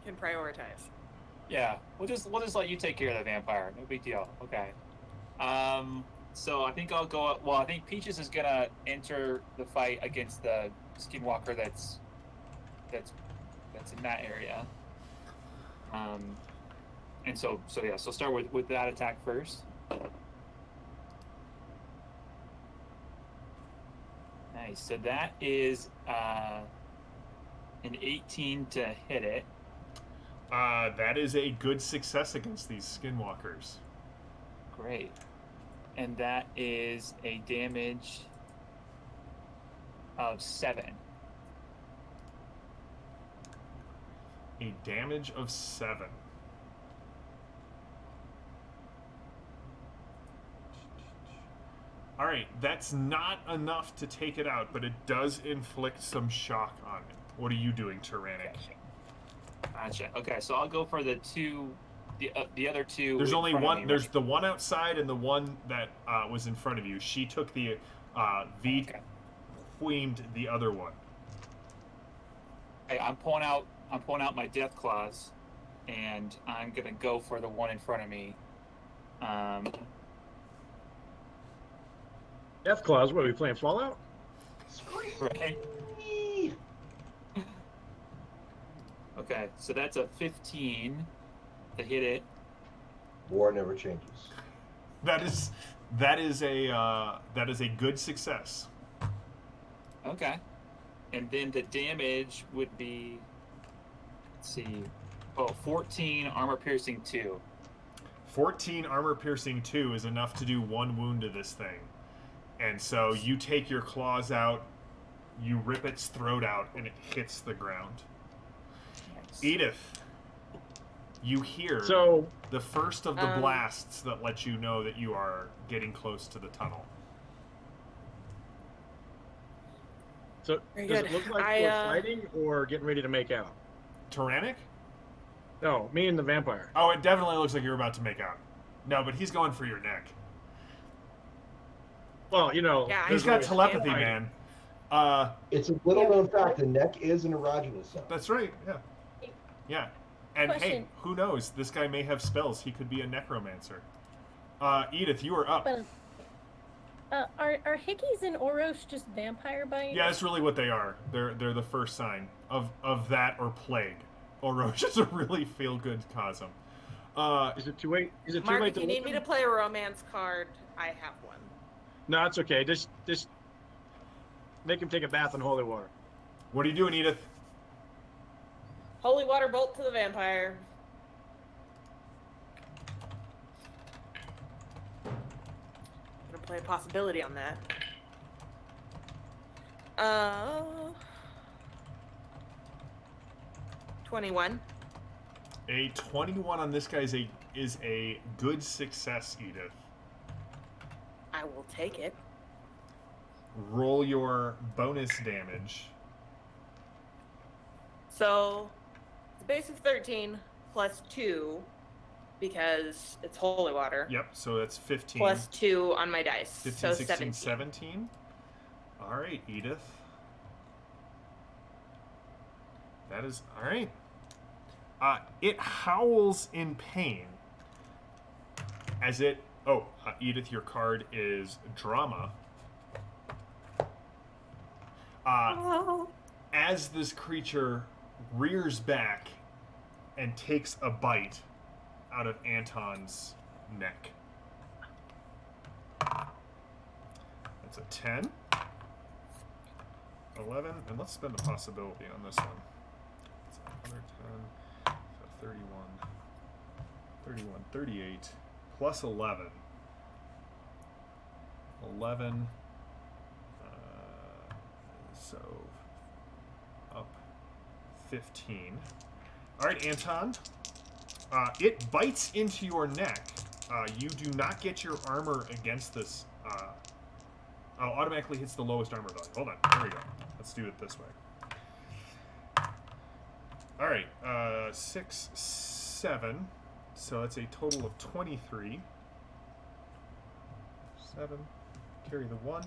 Speaker 5: can prioritize.
Speaker 6: Yeah, we'll just let you take care of the vampire. No big deal. Okay. So I think I'll go. Well, I think Peaches is gonna enter the fight against the skinwalker that's in that area. And so yeah. So start with that attack first. Nice. So that is An 18 to hit it.
Speaker 1: That is a good success against these skinwalkers.
Speaker 6: Great. And that is a damage of 7.
Speaker 1: A damage of 7. All right, that's not enough to take it out, but it does inflict some shock on it. What are you doing, Tyrannic?
Speaker 6: Gotcha. Okay, so I'll go for the other two.
Speaker 1: There's
Speaker 6: in
Speaker 1: only
Speaker 6: front of
Speaker 1: one.
Speaker 6: me,
Speaker 1: There's
Speaker 6: right?
Speaker 1: the one outside and the one that was in front of you. She took the
Speaker 6: Okay.
Speaker 1: queened the other one.
Speaker 6: Okay, I'm pulling out my death claws, and I'm gonna go for the one in front of me.
Speaker 3: Death Claws, what are we playing, Fallout?
Speaker 6: Right. Okay, so that's a 15 to hit it.
Speaker 2: War never changes.
Speaker 1: That is a good success.
Speaker 6: Okay. And then the damage would be, let's see, 14 armor piercing 2.
Speaker 1: 14 armor piercing 2 is enough to do 1 wound to this thing. And so you take your claws out, you rip its throat out, and it hits the ground.
Speaker 6: Nice.
Speaker 1: Edith, you hear
Speaker 3: So,
Speaker 1: the first of the blasts that let you know that you are getting close to the tunnel.
Speaker 5: Very
Speaker 3: does
Speaker 5: good.
Speaker 3: it look like we're fighting or getting ready to make out?
Speaker 1: Tyrannic?
Speaker 3: No, me and the vampire.
Speaker 1: Oh, it definitely looks like you're about to make out. No, but he's going for your neck.
Speaker 3: Well, you know,
Speaker 5: Yeah,
Speaker 1: He's
Speaker 3: there's
Speaker 1: got
Speaker 3: always
Speaker 1: telepathy,
Speaker 3: fighting.
Speaker 1: man.
Speaker 2: It's a little known fact. The neck is an erogenous zone.
Speaker 1: That's right, yeah. Yeah. And hey,
Speaker 4: Question.
Speaker 1: who knows? This guy may have spells. He could be a necromancer. Edith, you are up.
Speaker 4: But are hickeys and Orrorsh just vampire bites?
Speaker 1: Yeah, that's really what they are. They're the first sign of that or plague. Orrorsh is a really feel-good cosm.
Speaker 3: Is it too late? Is it too
Speaker 5: Mark,
Speaker 3: late
Speaker 5: if
Speaker 3: to
Speaker 5: you need
Speaker 3: look
Speaker 5: me
Speaker 3: at
Speaker 5: to play a romance card, I have one.
Speaker 3: No, it's okay. Just make him take a bath in holy water.
Speaker 1: What are you doing, Edith?
Speaker 5: Holy water bolt to the vampire. Gonna play a possibility on that. 21.
Speaker 1: A 21 on this guy is a good success, Edith.
Speaker 5: I will take it.
Speaker 1: Roll your bonus damage.
Speaker 5: So, it's a base of 13 plus 2 because it's holy water.
Speaker 1: Yep, so that's 15.
Speaker 5: Plus 2 on my dice.
Speaker 1: 15,
Speaker 5: so
Speaker 1: 16,
Speaker 5: 17.
Speaker 1: 17. All right, Edith. That is all right. It howls in pain as it. Oh, Edith, your card is drama. As this creature rears back and takes a bite out of Anton's neck. That's a 10. 11, and let's spend a possibility on this one. It's 110, so 31, 38, plus 11. 11, so up 15. All right, Anton. It bites into your neck. You do not get your armor against this. Automatically hits the lowest armor value. Hold on. There we go. Let's do it this way. All right. 6, 7. So that's a total of 23. 7. Carry the 1.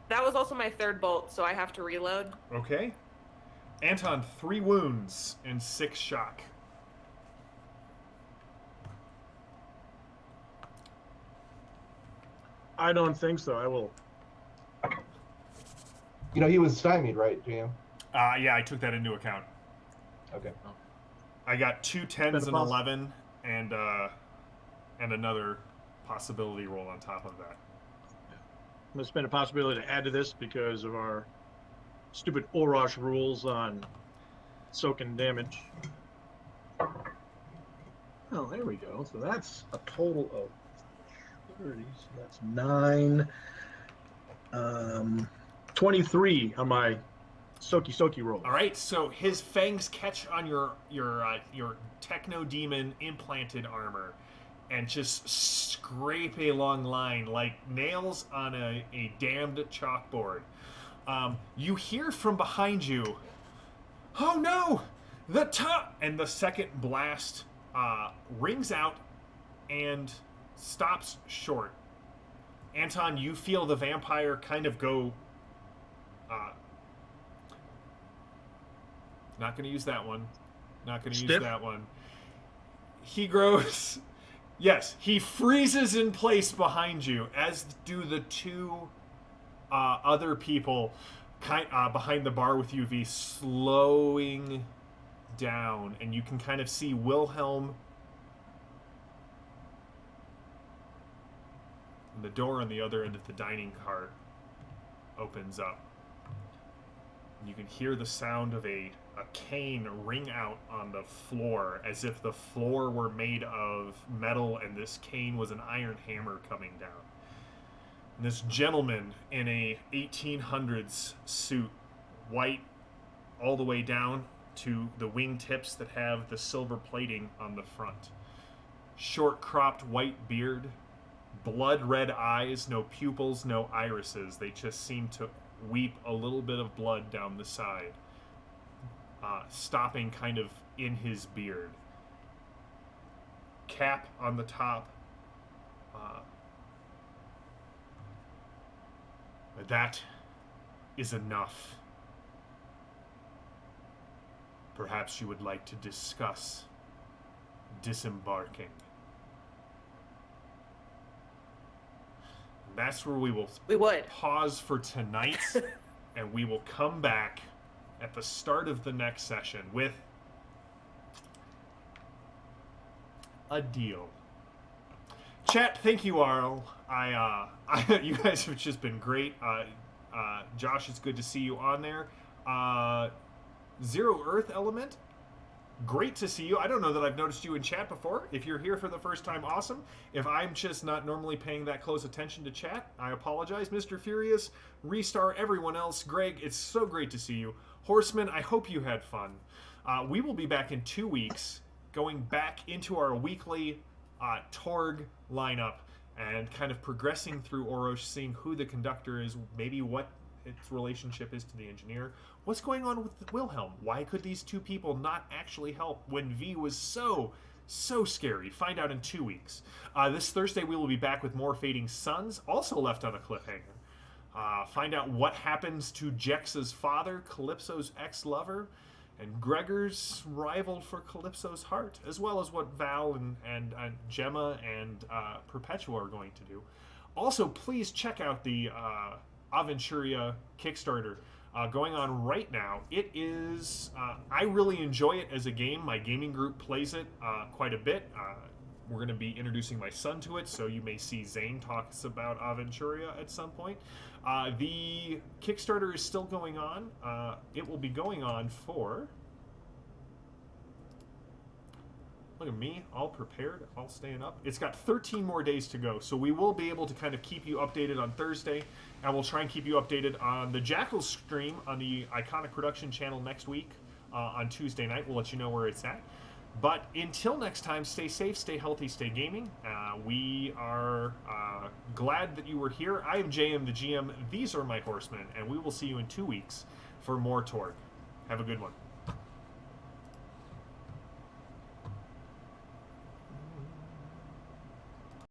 Speaker 5: That was also my third bolt, so I have to reload.
Speaker 1: Okay. Anton, 3 wounds and 6 shock.
Speaker 3: I don't think so. I will.
Speaker 2: You know, he was stymied, right, JM?
Speaker 1: Yeah, I took that into account.
Speaker 2: Okay.
Speaker 1: I got 2 10s and 11, and another possibility roll on top of that.
Speaker 3: I'm going to spend a possibility to add to this because of our stupid Orrorsh rules on soaking damage. Oh, there we go. So that's a total of 30. So that's 9. 23 on my soaky roll.
Speaker 1: All right, so his fangs catch on your techno demon implanted armor, and just scrape a long line like nails on a damned chalkboard. You hear from behind you, "Oh no, the top!" And the second blast rings out and stops short. Anton, you feel the vampire kind of go. Not going to use that one. Not going to use that one. He grows. Yes, he freezes in place behind you, as do the two other people behind the bar with you, V, slowing down. And you can kind of see Wilhelm. And the door on the other end of the dining car opens up. And you can hear the sound of a cane ring out on the floor, as if the floor were made of metal and this cane was an iron hammer coming down. And this gentleman in a 1800s suit, white all the way down to the wingtips that have the silver plating on the front. Short cropped white beard, blood red eyes, no pupils, no irises. They just seem to weep a little bit of blood down the side, stopping kind of in his beard. Cap on the top. That is enough. Perhaps you would like to discuss disembarking. That's where we would pause for tonight, and we will come back at the start of the next session with a deal. Chat, thank you, Arl. You guys have just been great. Josh, it's good to see you on there. Zero Earth Element, great to see you. I don't know that I've noticed you in chat before. If you're here for the first time, awesome. If I'm just not normally paying that close attention to chat, I apologize. Mr. Furious, Restar, everyone else, Greg, it's so great to see you. Horsemen, I hope you had fun. We will be back in 2 weeks, going back into our weekly Torg lineup and kind of progressing through Orrorsh, seeing who the conductor is, maybe what its relationship is to the engineer. What's going on with Wilhelm? Why could these two people not actually help when V was so scary? Find out in 2 weeks. This Thursday we will be back with more Fading Suns, also left on a cliffhanger. Find out what happens to Jex's father, Calypso's ex-lover, and Gregor's rival for Calypso's heart, as well as what Val and Gemma and Perpetua are going to do. Also, please check out the Aventuria Kickstarter going on right now. It is, I really enjoy it as a game. My gaming group plays it quite a bit. We're going to be introducing my son to it, so you may see Zane talks about Aventuria at some point. The Kickstarter is still going on. It will be going on for... Look at me, all prepared, all staying up. It's got 13 more days to go, so we will be able to kind of keep you updated on Thursday, and we'll try and keep you updated on the Jackal stream on the Iconic Production channel next week on Tuesday night. We'll let you know where it's at. But until next time, stay safe, stay healthy, stay gaming. We are glad that you were here. I am JM the GM. These are my Horsemen, and we will see you in 2 weeks for more Torg. Have a good one.